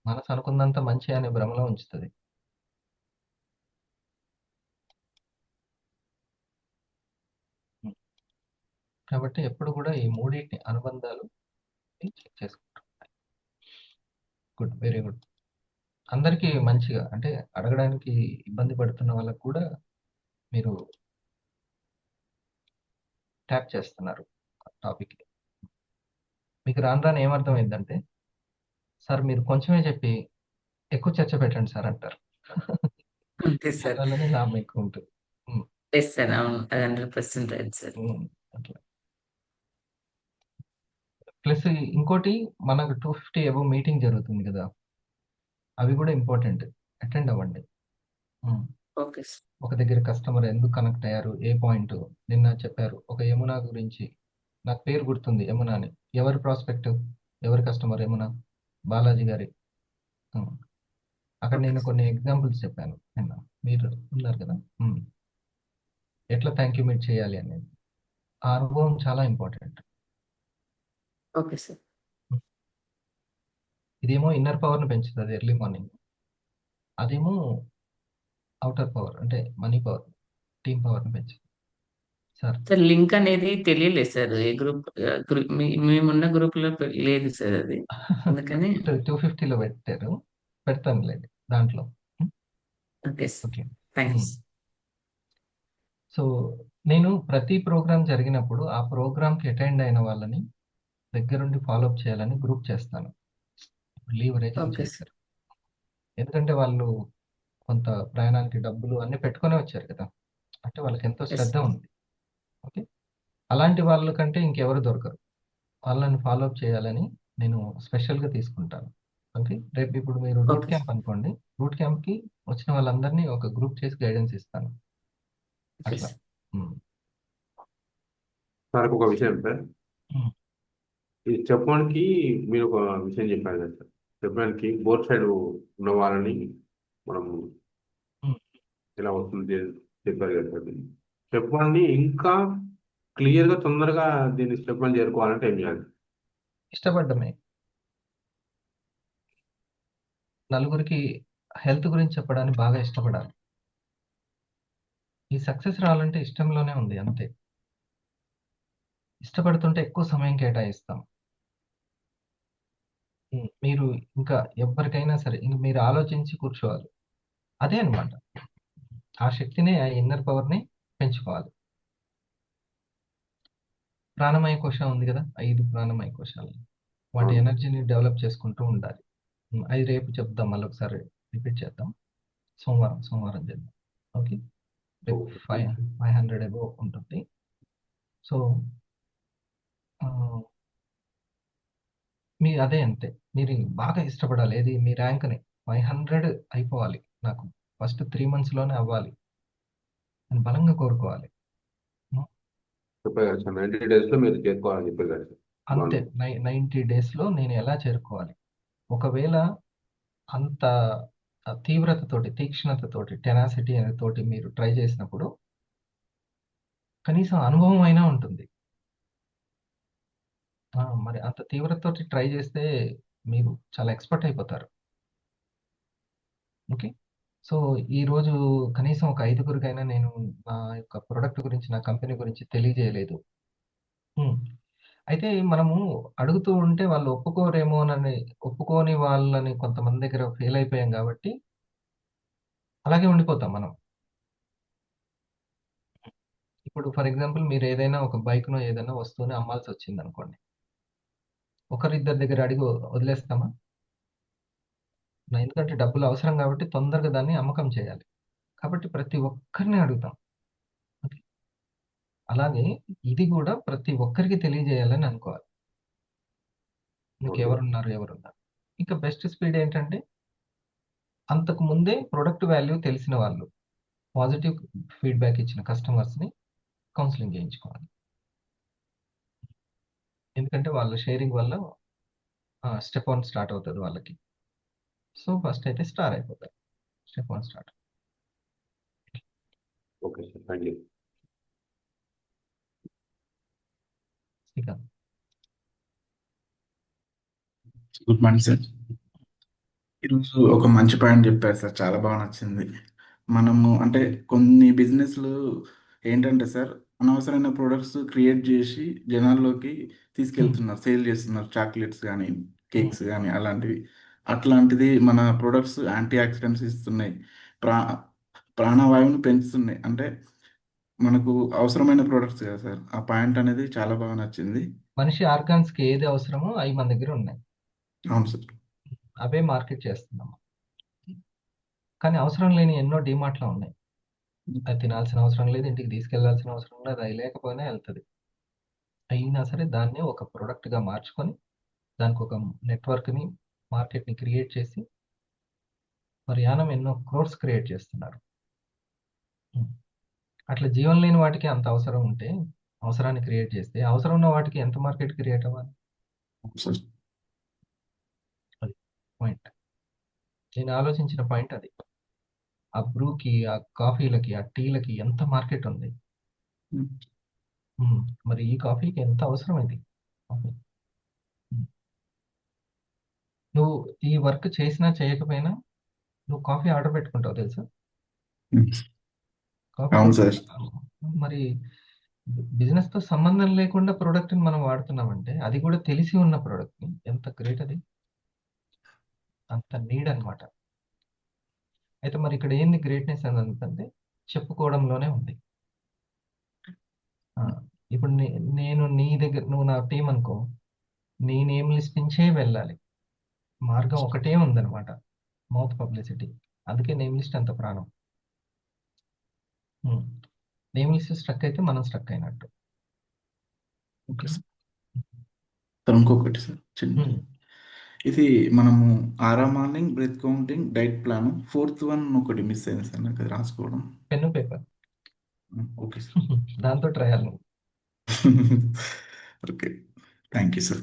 మనసు అనుకున్నంత మంచి అనే భ్రమలో ఉంచుతుంది. కాబట్టి ఎప్పుడు కూడా ఈ మూడింటిని అనుబంధాలు చెక్ చేసుకుంటాం. Good, very good. అందరికీ మంచిగా అంటే అడగడానికి ఇబ్బంది పడుతున్న వాళ్ళకు కూడా మీరు ట్యాప్ చేస్తున్నారు టాపిక్. మీకు రాను రాను ఏమర్థమైందంటే, సార్ మీరు కొంచెమే చెప్పి ఎక్కువ చర్చ పెట్టండి సార్ అంటారు. అంతే సార్. దానివల్లనే లాభం ఎక్కువ ఉంటుంది. ఎస్ సార్, అవును, 100% రైట్ సార్. అట్లా ప్లస్ ఇంకోటి మనకు 250 అబవ్ మీటింగ్ జరుగుతుంది కదా, అవి కూడా ఇంపార్టెంట్. అటెండ్ అవ్వండి. Okay sir. ఒక దగ్గర కస్టమర్ ఎందుకు కనెక్ట్ అయ్యారు, ఏ పాయింట్ నిన్న చెప్పారు. ఒక యమున గురించి నాకు పేరు గుర్తుంది, యమున అని. ఎవరి ప్రాస్పెక్ట్, ఎవరి కస్టమర్? యమున బాలాజీ గారి. అక్కడ నేను కొన్ని ఎగ్జాంపుల్స్ చెప్పాను నిన్న, మీరు ఉన్నారు కదా. ఎట్లా థ్యాంక్ యూ మీట్ చేయాలి అనేది ఆ అనుభవం చాలా ఇంపార్టెంట్. Okay sir. ఇదేమో ఇన్నర్ పవర్ని పెంచుతుంది ఎర్లీ మార్నింగ్, అదేమో అవుటర్ పవర్ అంటే మనీ పవర్, టీమ్ పవర్ని పెంచుతుంది. సార్ సార్ లింక్ అనేది తెలియలేదు సార్. ఏ గ్రూప్ మేమున్న గ్రూప్ లో లేదు సార్ అది, అందుకని 250లో పెట్టారు, పెడతానులేండి దాంట్లో. Okay sir. Okay. Thank you. So నేను ప్రతి ప్రోగ్రామ్ జరిగినప్పుడు ఆ ప్రోగ్రామ్కి అటెండ్ అయిన వాళ్ళని దగ్గరుండి ఫాలోఅప్ చేయాలని గ్రూప్ చేస్తాను. Leave raises okay sir. చేశారు. ఎందుకంటే వాళ్ళు కొంత ప్రయాణానికి డబ్బులు అన్ని పెట్టుకునే వచ్చారు కదా. అంటే వాళ్ళకి ఎంతో ఎస్. శ్రద్ధ ఉంది. ఓకే. అలాంటి వాళ్ళకంటే ఇంకెవరు దొరకరు. వాళ్ళని ఫాలోఅప్ చేయాలని నేను స్పెషల్‌గా తీసుకుంటాను. ఓకే. రేపు ఇప్పుడు మీరు రూట్ ఓకే క్యాంప్ అనుకోండి. రూట్ క్యాంప్‌కి వచ్చిన వాళ్ళందరినీ ఒక గ్రూప్ చేసి గైడెన్స్ ఇస్తాను. ఓకే అట్లా. సార్. హ్మ్. సార్ ఒక విషయం సార్, హ్మ్. ఇది చెప్పడానికి మీరు ఒక విషయం చెప్పారు కదా సార్, చెప్పడానికి బోత్ సైడ్ ఉన్న వాళ్ళని మనం హ్మ్. ఎలా వస్తుంది చెప్పారు కదా సార్. చెప్పండి ఇంకా క్లియర్గా తొందరగా దీన్ని స్టెప్ అని చేరుకోవాలంటే ఏం చేయాలి? ఇష్టపడ్డమే. నలుగురికి హెల్త్ గురించి చెప్పడానికి బాగా ఇష్టపడాలి. ఈ సక్సెస్ రావాలంటే ఇష్టంలోనే ఉంది అంతే. ఇష్టపడుతుంటే ఎక్కువ సమయం కేటాయిస్తాం. మీరు ఇంకా ఎవ్వరికైనా సరే ఇంక మీరు ఆలోచించి కూర్చోవాలి. అదే అన్నమాట. ఆ శక్తిని, ఆ ఇన్నర్ పవర్‌ని పెంచుకోవాలి. ప్రాణమయ కోశం ఉంది గదా! 5 ప్రాణమయ కోశాలు. వాటి అవును. ఎనర్జీని డెవలప్ చేసుకుంటూ ఉండాలి. అది రేపు చెప్దాం. మళ్ళొకసారి రిపీట్ చేద్దాం. సోమవారం చేద్దాం. ఓకే. రేపు ఓకే. 500 అబోవ్ ఉంటుంది. సో, ఆహ్, అదే అంతే. మీరు బాగా ఇష్టపడాలి. ఏది మీ ర్యాంక్‌ని 500 అయిపోవాలి నాకు. ఫస్ట్ 3 మంత్స్‌లోనే అవ్వాలి అని బలంగా కోరుకోవాలి. హ్మ్. చెప్పారు కదా సార్, 90 డేస్లో మీరు చేరుకోవాలని చెప్పారు కదా సార్. అంతే. బాగుంది. 90 డేస్‌లో నేను ఎలా చేరుకోవాలి? ఒకవేళ అంత తీవ్రతతోటి, తీక్షణతతోటి, టెనాసిటీ తోటి మీరు ట్రై చేసినప్పుడు కనీసం అనుభవం అయినా ఉంటుంది. మరి అంత తీవ్రతతోటి ట్రై చేస్తే మీరు చాలా ఎక్స్‌పర్ట్ అయిపోతారు. ఓకే. సో, ఈరోజు కనీసం ఒక ఐదుగురికైనా నేను నా యొక్క ప్రొడక్ట్ గురించి, నా కంపెనీ గురించి తెలియజేయలేదు. హ్మ్. అయితే మనము అడుగుతూ ఉంటే వాళ్ళు ఒప్పుకోని వాళ్ళని కొంతమంది దగ్గర ఫెయిల్ అయిపోయాం గాబట్టి, అలాగే ఉండిపోతాం మనం. ఇప్పుడు ఫర్ ఎగ్జాంపుల్ మీరేదైనా ఒక బైక్‌నో ఏదైనా వస్తువుని అమ్మాల్సొచ్చిందనుకోండి. ఒకరిద్దరి దగ్గర అడిగి వదిలేస్తామా? ఎందుకంటే డబ్బులు అవసరం గాబట్టి తొందరగా దాన్ని అమ్మకం చేయాలి. కాబట్టి ప్రతి ఒక్కరిని అడుగుతాం. ఓకే. అలాగే ఇది గూడా ప్రతి ఒక్కరికి తెలియజేయాలని అనుకోవాలి. ఓకే. ఎవరున్నారు. ఇంకా బెస్ట్ స్పీడ్ ఏంటంటే అంతకు ముందే ప్రొడక్ట్ వాల్యూ తెలిసిన వాళ్ళు. పాజిటివ్ ఫీడ్‌బ్యాక్ ఇచ్చిన కస్టమర్స్‌ని కౌన్సెలింగ్ చేయించుకోవాలి. ఎందుకంటే వాళ్ళ షేరింగ్ వల్ల స్టెప్ 1 స్టార్ట్ అవుతది వాళ్ళకి. సో, ఫస్ట్ అయితే స్టార్ అయిపోతారు. Step 1 start. Okay sir, thank you. Srikanth. Good morning sir. ఈరోజు ఒక మంచి పాయింట్ చెప్పారు సార్, చాలా బాగా నచ్చింది. మనము అంటే కొన్ని బిజినెస్లు ఏంటంటే సార్, అనవసరమైన ప్రొడక్ట్స్ క్రియేట్ చేసి జనాల్లోకి హ్మ్. తీసుకెళ్తున్నారు, సేల్ చేస్తున్నారు. చాక్లెట్స్ కానీ హ్మ్. కేక్స్ కానీ అలాంటివి. అట్లాంటిది మన ప్రొడక్ట్స్ యాంటీ ఆక్సిడెంట్స్ ఇస్తున్నాయి, ప్రా ప్రాణవాయువుని పెంచుతున్నాయి. అంటే మనకు అవసరమైన ప్రొడక్ట్స్ కదా సార్. ఆ పాయింట్ అనేది చాలా బాగా నచ్చింది. మనిషి ఆర్గాన్స్‌కి ఏది అవసరమో అయి మన దగ్గర ఉన్నాయి. అవును సార్. అవే మార్కెట్ చేస్తున్నాం. కానీ అవసరం లేని ఎన్నో డీమార్ట్‌లో ఉన్నాయి. అది తినాల్సిన అవసరం లేదు. ఇంటికి తీసుకెళ్లాల్సిన అవసరం లేదు. అది లేకపోయినా ఎళ్తది. అయినా సరే దాన్నే ఒక ప్రొడక్ట్‌గా మార్చుకొని దానికొక నెట్‌వర్క్‌ని, మార్కెట్‌ని క్రియేట్ చేసి మరి యానం ఎన్నో క్రోర్స్ క్రియేట్ చేస్తున్నారు. హ్మ్. అట్లా జీవం లేని వాటికి అంత అవసరం ఉంటే, అవసరాన్ని క్రియేట్ చేస్తే, అవసరం ఉన్న వాటికి ఎంత మార్కెట్ క్రియేట్ అవ్వాలి? అవును సార్. అది పాయింట్. నేను ఆలోచించిన పాయింట్ అది. ఆ బ్రూకి, ఆ కాఫీలకి, ఆ టీలకి ఎంత మార్కెట్ ఉంది. ఉమ్. హ్మ్. మరి ఈ కాఫీకి ఎంత అవసరం ఇది? కాఫీ. హ్మ్. నువ్వు ఈ వర్క్ చేసినా, చేయకపోయినా నువ్వు కాఫీ ఆర్డర్ పెట్టుకుంటావు తెలుసా? ఉమ్. కాఫీ అవును సార్. మరి బిజినెస్‌తో సంబంధం లేకుండా ప్రొడక్ట్‌ని మనం వాడుతున్నామంటే, అది కూడా తెలిసి ఉన్న ప్రొడక్ట్‌ని ఎంత గ్రేట్ అది. అంత నీడ్ అన్నమాట. అయితే మరి ఇక్కడ ఏంది గ్రేట్‌నెస్ అనంటే చెప్పుకోవడంలోనే ఉంది. ఆ, ఇప్పుడు నేను నీ దగ్గర, నువ్వు నా టీం అనుకో, నీ నేమ్ లిస్ట్ నుంచే వెళ్ళాలి. మార్గం ఒకటే ఉందన్నమాట, మౌత్ పబ్లిసిటీ. అందుకే నేమ్ లిస్ట్ అంత ప్రాణం. నేమ్ లిస్ట్ స్ట్రక్ అయితే మనం స్ట్రక్ అయినట్టు. Okay sir. సార్ ఇంకొకటి సార్ చిన్న, ఉమ్, ఇది మనము morning breath counting diet plan fourth one ఒకటి మిస్ అయింది సార్, నాకు అది రాసుకోవడం. Pen paper. Okay sir. దాంతో ట్రయల్ నువ్వు. Okay, thank you sir,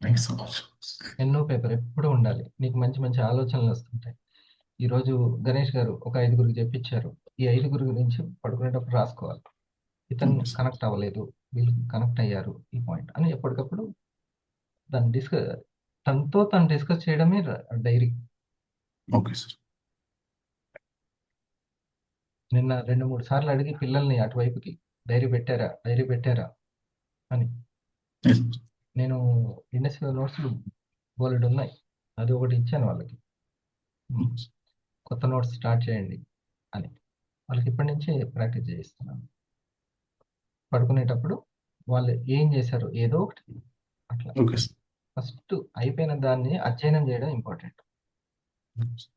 thank you so much. Pen paper ఎప్పుడు ఉండాలి, నీకు మంచి మంచి ఆలోచనలు వస్తుంటాయి. ఈరోజు గణేష్ గారు ఒక 5గురికి చెప్పించారు, ఈ 5గురి గురించి పడుకునేటప్పుడు రాసుకోవాలి. ఇతను ఓకే సార్. కనెక్ట్ అవ్వలేదు, వీళ్ళు కనెక్ట్ అయ్యారు, ఈ పాయింట్ అని ఎప్పటికప్పుడు దాన్ని తనతో తను డిస్కస్ చేయడమే డైరీ. Okay sir. నిన్న 2-3 సార్లు అడిగి పిల్లల్ని అటువైపుకి, డైరీ పెట్టారా అని. Yes. నేను ఇండస్ట్రియల్ నోట్స్లు బోలెడు ఉన్నాయి, అది ఒకటి ఇచ్చాను వాళ్ళకి. కొత్త నోట్స్ స్టార్ట్ చేయండి అని వాళ్ళకి ఇప్పటి నుంచే ప్రాక్టీస్ చేయిస్తున్నాను. పడుకునేటప్పుడు వాళ్ళు ఏం చేశారు ఏదో ఒకటి అట్లా. Okay sir. ఫస్ట్ అయిపోయిన దాన్ని అధ్యయనం చేయడం ఇంపార్టెంట్. థ్యాంక్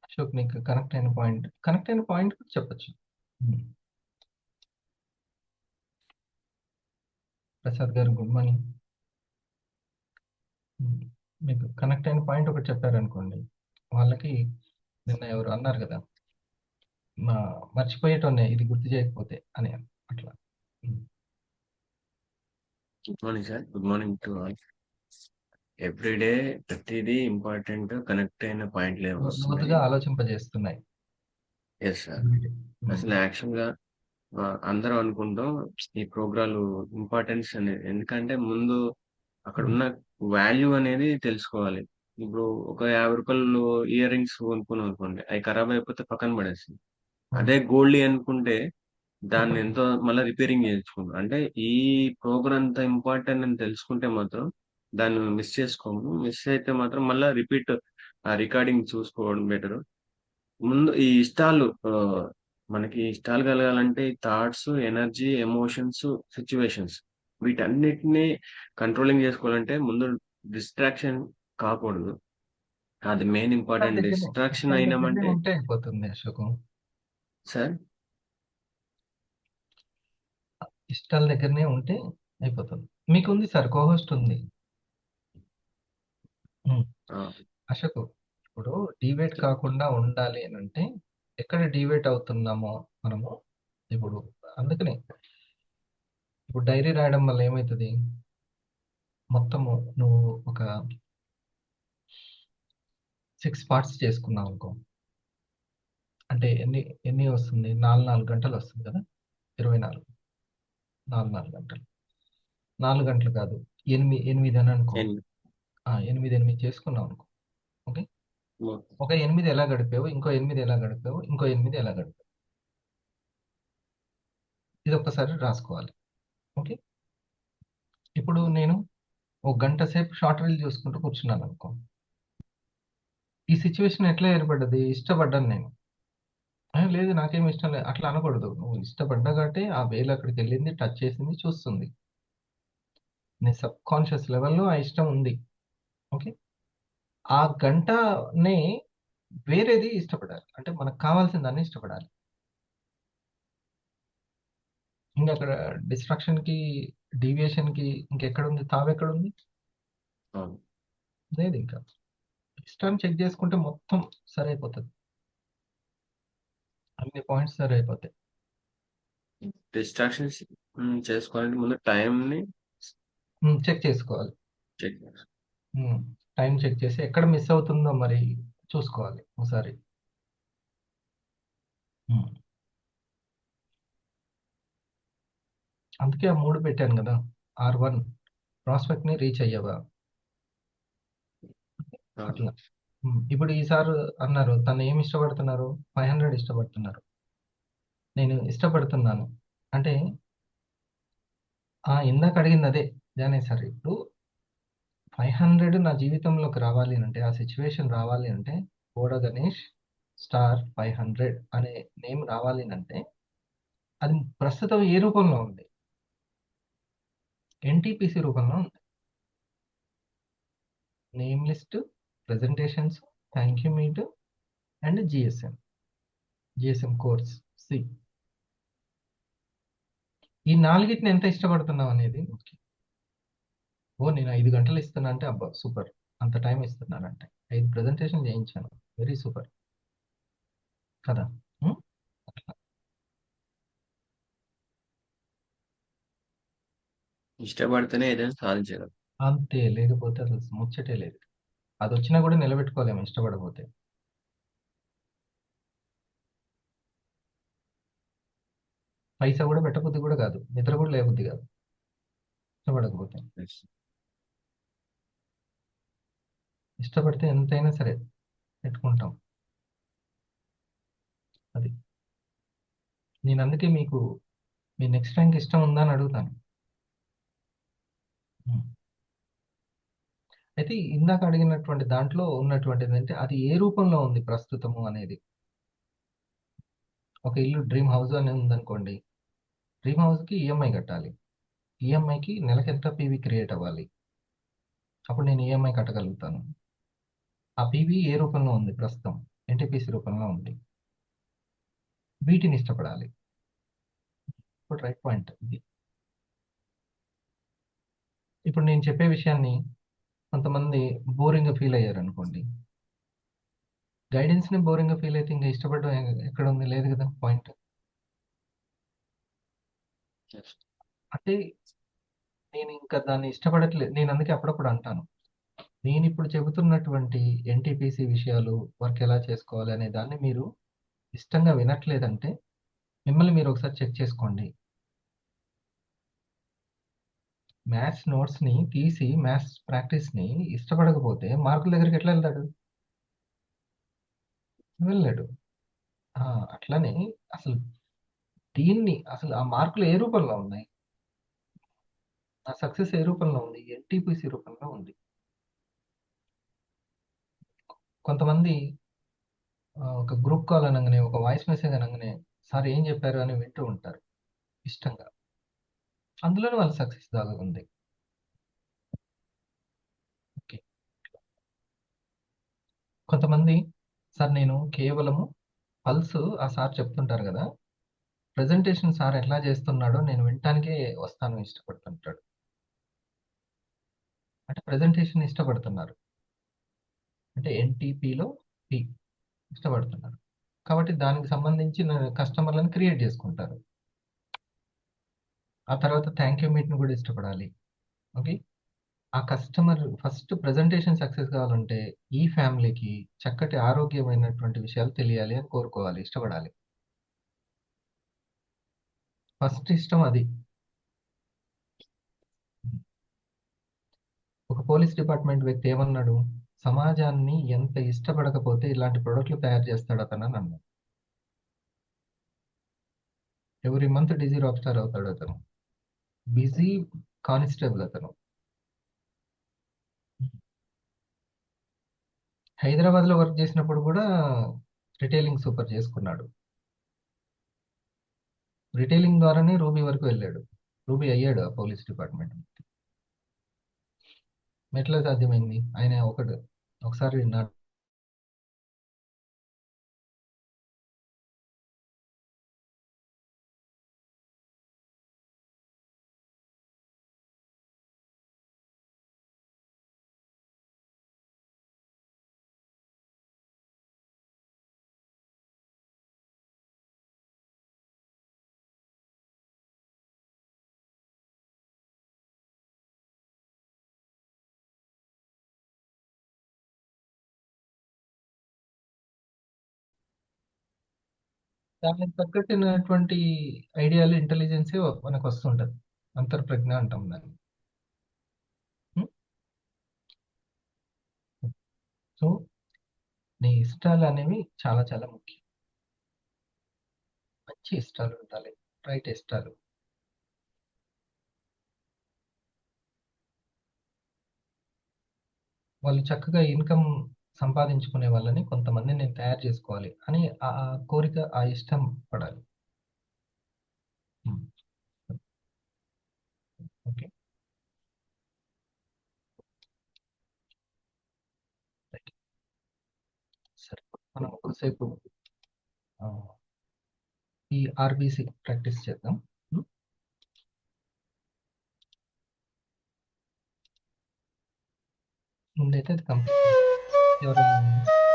అశోక్, నీకు కనెక్ట్ అయిన పాయింట్ కూడా చెప్పచ్చు. ప్రసాద్ గారు గుడ్ మార్నింగ్. మీకు కనెక్ట్ అయిన పాయింట్ ఒకటి చెప్పారనుకోండి, వాళ్ళకి నిన్న ఎవరు అన్నారు కదా, మర్చిపోయేటోనే ఇది గుర్తు చేయకపోతే అని, అట్లా. Good morning sir, good morning to all. Everyday ప్రతిదీ ఇంపార్టెంట్ కనెక్ట్ అయిన పాయింట్లే వస్తున్నాయి. లోతుగా ఆలోచింపజేస్తున్నాయి. Yes sir. అసలు యాక్చువల్గా అందరం అనుకుంటాం ఈ ప్రోగ్రాలు ఇంపార్టెన్స్ అనేది, ఎందుకంటే ముందు అక్కడ ఉన్న వాల్యూ అనేది తెలుసుకోవాలి. ఇప్పుడు ఒక 50 రూపాయలు ఇయర్ రింగ్స్ కొనుక్కున్నాం అనుకోండి, అవి ఖరాబ్ అయిపోతే పక్కన పడేస్తుంది. అదే గోల్డ్ అనుకుంటే దాన్ని ఎంతో మళ్ళీ రిపేరింగ్ చేయించుకుంటాం. అంటే ఈ ప్రోగ్రామ్ అంత ఇంపార్టెంట్ అని తెలుసుకుంటే మాత్రం దాన్ని మిస్ చేసుకోము. మిస్ అయితే మాత్రం మళ్ళీ రిపీట్ ఆ రికార్డింగ్ చూసుకోవడం బెటర్. ముందు ఈ ఇష్టాలు మనకి ఇష్టాలు కలగాలంటే థాట్స్, ఎనర్జీ, ఎమోషన్స్, సిచ్యువేషన్స్ వీటన్నిటిని కంట్రోలింగ్ చేసుకోవాలంటే ముందు డిస్ట్రాక్షన్ కాకూడదు. అది మెయిన్ ఇంపార్టెంట్. డిస్ట్రాక్షన్ అయినామంటే ఉంటే అయిపోతుంది అశోక్. సార్ ఇష్టాల దగ్గరనే ఉంటే అయిపోతుంది. మీకు ఉంది సార్, కోహోస్ట్ ఉంది. అశోక్, ఇప్పుడు డివేట్ కాకుండా ఉండాలి అని అంటే ఎక్కడ డివేట్ అవుతున్నామో మనము, ఇప్పుడు అందుకనే ఇప్పుడు డైరీ రాయడం వల్ల ఏమవుతుంది, మొత్తము నువ్వు ఒక 6 పార్ట్స్ చేసుకున్నావు అనుకో, అంటే ఎన్ని వస్తుంది, 4 గంటలు వస్తుంది కదా, 24 4 గంటలు, 4 గంటలు కాదు, 8 అని అనుకో. 8 చేసుకున్నావు అనుకో. ఓకే, ఒక 8 ఎలా గడిపావు, ఇంకో 8 ఎలా గడిపావు, ఇంకో 8 ఎలా గడిపావు, ఇది ఒక్కసారి రాసుకోవాలి. ఓకే, ఇప్పుడు నేను ఒక గంట సేపు షార్ట్ రీల్ చూసుకుంటూ కూర్చున్నాను అనుకో, ఈ సిచ్యువేషన్ ఎట్లా ఏర్పడ్డది, ఇష్టపడ్డాను నేను. లేదు నాకేం ఇష్టం లేదు అట్లా అనకూడదు. నువ్వు ఇష్టపడ్డా కాబట్టి ఆ వేలు అక్కడికి వెళ్ళింది, టచ్ చేసింది, చూస్తుంది. నీ సబ్ కాన్షియస్ లెవెల్లో ఆ ఇష్టం ఉంది. ఓకే, ఆ గంటనే వేరేది ఇష్టపడాలి, అంటే మనకు కావాల్సిన దాన్ని ఇష్టపడాలి. ఇంకా అక్కడ డిస్ట్రాక్షన్ కి, డీవియేషన్ కి ఇంకెక్కడుంది, తావెక్కడుంది, లేదు. ఇంకా ఇష్టాన్ని చెక్ చేసుకుంటే మొత్తం సరైపోతుంది, అన్ని పాయింట్స్ సరైపోతాయి. డిస్ట్రాక్షన్స్ చేసుకోవాలంటే ముందు టైం ని చెక్ చేసుకోవాలి. చెక్ టైం చెక్ చేసి ఎక్కడ మిస్ అవుతుందో మరి చూసుకోవాలి ఒకసారి. ఉమ్. అందుకే ఆ 3 పెట్టాను కదా. R1 ప్రాస్పెక్ట్ ని రీచ్ అయ్యావా అవును. అట్లా. ఇప్పుడు ఈసారి అన్నారు తను ఏమి ఇష్టపడుతున్నారు, 500 ఇష్టపడుతున్నారు. నేను ఇష్టపడుతున్నాను అంటే ఇందాక అడిగింది అదే జానే సార్. ఇప్పుడు 500 నా జీవితంలోకి రావాలి అంటే, ఆ సిచ్యువేషన్ రావాలి అంటే, బోడ గణేష్ స్టార్ 500 అనే నేమ్ రావాలి అంటే, అది ప్రస్తుతం ఏ రూపంలో ఉంది? ఎన్టీపీసీ రూపంలో ఉంది. Name list, presentations, thank you meet and GSM course C. ఈ నాలుగిటిని ఎంత ఇష్టపడుతున్నాం అనేది ముఖ్యం. నేను 5 గంటలు ఇస్తున్నా అంటే అబ్బా సూపర్, అంత టైం ఇస్తున్నానంటే 5 ప్రెజెంటేషన్ చేయించాను, వెరీ సూపర్ కదా. ఉం? అట్లా. ఇష్టపడితేనే ఏదైనా సాధించగలం. అంతే, లేకపోతే అసలు ముచ్చటే లేదు. అది వచ్చినా కూడా నిలబెట్టుకోలేము ఇష్టపడకపోతే. పైసా కూడా పెట్టబుద్ధి కూడా కాదు, నిద్ర కూడా లేబుద్ధి కాదు ఇష్టపడకపోతే. Yes. ఇష్టపడితే ఎంతైనా సరే పెట్టుకుంటాం. అది నేను అందుకే మీకు మీ నెక్స్ట్ ర్యాంక్ ఇష్టం ఉందా అని అడుగుతాను. ఉం. అయితే ఇందాక అడిగినటువంటి దాంట్లో ఉన్నటువంటిది అంటే అది ఏ రూపంలో ఉంది ప్రస్తుతము అనేది. ఒక ఇల్లు డ్రీమ్ హౌస్ అని ఉందనుకోండి, డ్రీమ్ హౌస్కి ఈఎంఐ కట్టాలి. ఈఎంఐకి నెలకెంత పీవీ క్రియేట్ అవ్వాలి, అప్పుడు నేను ఈఎంఐ కట్టగలుగుతాను. ఆ పీవీ ఏ రూపంలో ఉంది ప్రస్తుతం? ఎన్టీపీసీ రూపంలో ఉంది. వీటిని ఇష్టపడాలి. ఇప్పుడు రైట్ పాయింట్ ఇది. ఇప్పుడు నేను చెప్పే విషయాన్ని కొంతమంది బోరింగ్గా ఫీల్ అయ్యారు అనుకోండి, గైడెన్స్ని బోరింగ్గా ఫీల్ అయితే ఇంకా ఇష్టపడడం ఎక్కడ ఉంది? లేదు కదా పాయింట్. Yes. అంటే నేను ఇంకా దాన్ని ఇష్టపడట్లేదు. నేను అందుకే అప్పుడప్పుడు అంటాను, నేను ఇప్పుడు చెబుతున్నటువంటి ఎన్టీపీసీ విషయాలు, వర్క్ ఎలా చేసుకోవాలి అనే దాన్ని మీరు ఇష్టంగా వినట్లేదంటే మిమ్మల్ని మీరు ఒకసారి చెక్ చేసుకోండి. మ్యాథ్స్ నోట్స్ని తీసి మ్యాథ్స్ ప్రాక్టీస్ని ఇష్టపడకపోతే మార్కుల దగ్గరికి ఎట్లా వెళ్తాడు? వెళ్ళాడు. అట్లనే అసలు దీన్ని అసలు ఆ మార్కులు ఏ రూపంలో ఉన్నాయి, ఆ సక్సెస్ ఏ రూపంలో ఉంది? ఎన్టీపీసీ రూపంలో ఉంది. కొంతమంది ఒక గ్రూప్ కాల్ అనగానే, ఒక వాయిస్ మెసేజ్ అనగానే సార్ ఏం చెప్పారు అని వింటూ ఉంటారు ఇష్టంగా. అందులోనే వాళ్ళ సక్సెస్ దాగి ఉంది. ఓకే. కొంతమంది సార్ నేను కేవలము పల్స్ ఆ సార్ చెప్తుంటారు కదా, ప్రెజెంటేషన్ సార్ ఎట్లా చేస్తున్నాడో నేను వినటానికే వస్తాను ఇష్టపడుతుంటాడు. అంటే ప్రెజెంటేషన్ ఇష్టపడుతున్నారు అంటే ఎన్టీపీలో పి ఇష్టపడుతున్నారు కాబట్టి దానికి సంబంధించిన కస్టమర్లను క్రియేట్ చేసుకుంటారు. ఆ తర్వాత థ్యాంక్ యూ మీట్ని కూడా ఇష్టపడాలి. ఓకే. ఆ కస్టమర్ ఫస్ట్ ప్రెజెంటేషన్ సక్సెస్ కావాలంటే ఈ ఫ్యామిలీకి చక్కటి ఆరోగ్యమైనటువంటి విషయాలు తెలియాలి అని కోరుకోవాలి, ఇష్టపడాలి. ఫస్ట్ ఇష్టం అది. ఒక పోలీస్ డిపార్ట్మెంట్ వ్యక్తి ఏమన్నాడు, సమాజాన్ని ఎంత ఇష్టపడకపోతే ఇలాంటి ప్రొడక్ట్లు తయారు చేస్తాడు అతను అని అన్నాడు. ఎవ్రీ మంత్ డిజీ రాక్ స్టార్ అవుతాడు అతను, బిజీ కానిస్టేబుల్ అతను. హైదరాబాద్లో వర్క్ చేసినప్పుడు కూడా రిటైలింగ్ సూపర్ చేసుకున్నాడు. రిటైలింగ్ ద్వారానే రూబీ వరకు వెళ్ళాడు, రూబీ అయ్యాడు ఆ పోలీస్ డిపార్ట్మెంట్. ఎట్లా సాధ్యమైంది? ఆయన ఒకసారి నా దానికి తగ్గట్టినటువంటి ఐడియాలు, ఇంటెలిజెన్స్ మనకు వస్తుంటది. అంతర్ప్రజ్ఞ అంటాం దాన్ని. ఉం? సో నీ ఇష్టాలు అనేవి చాలా చాలా ముఖ్యం. మంచి ఇష్టాలు ఉండాలి, రైట్ ఇష్టాలు. వాళ్ళు చక్కగా ఇన్కమ్ సంపాదించుకునే వాళ్ళని కొంతమందిని నేను తయారు చేసుకోవాలి అని ఆ ఆ కోరిక, ఆ ఇష్టం పడాలి. Okay, right. సరే, మనం ఒకసేపు ఆ, ఈ ఆర్బీసీ ప్రాక్టీస్ చేద్దాం. ఉం? ముందైతే అది కంప్లీట్ ఎవరైనా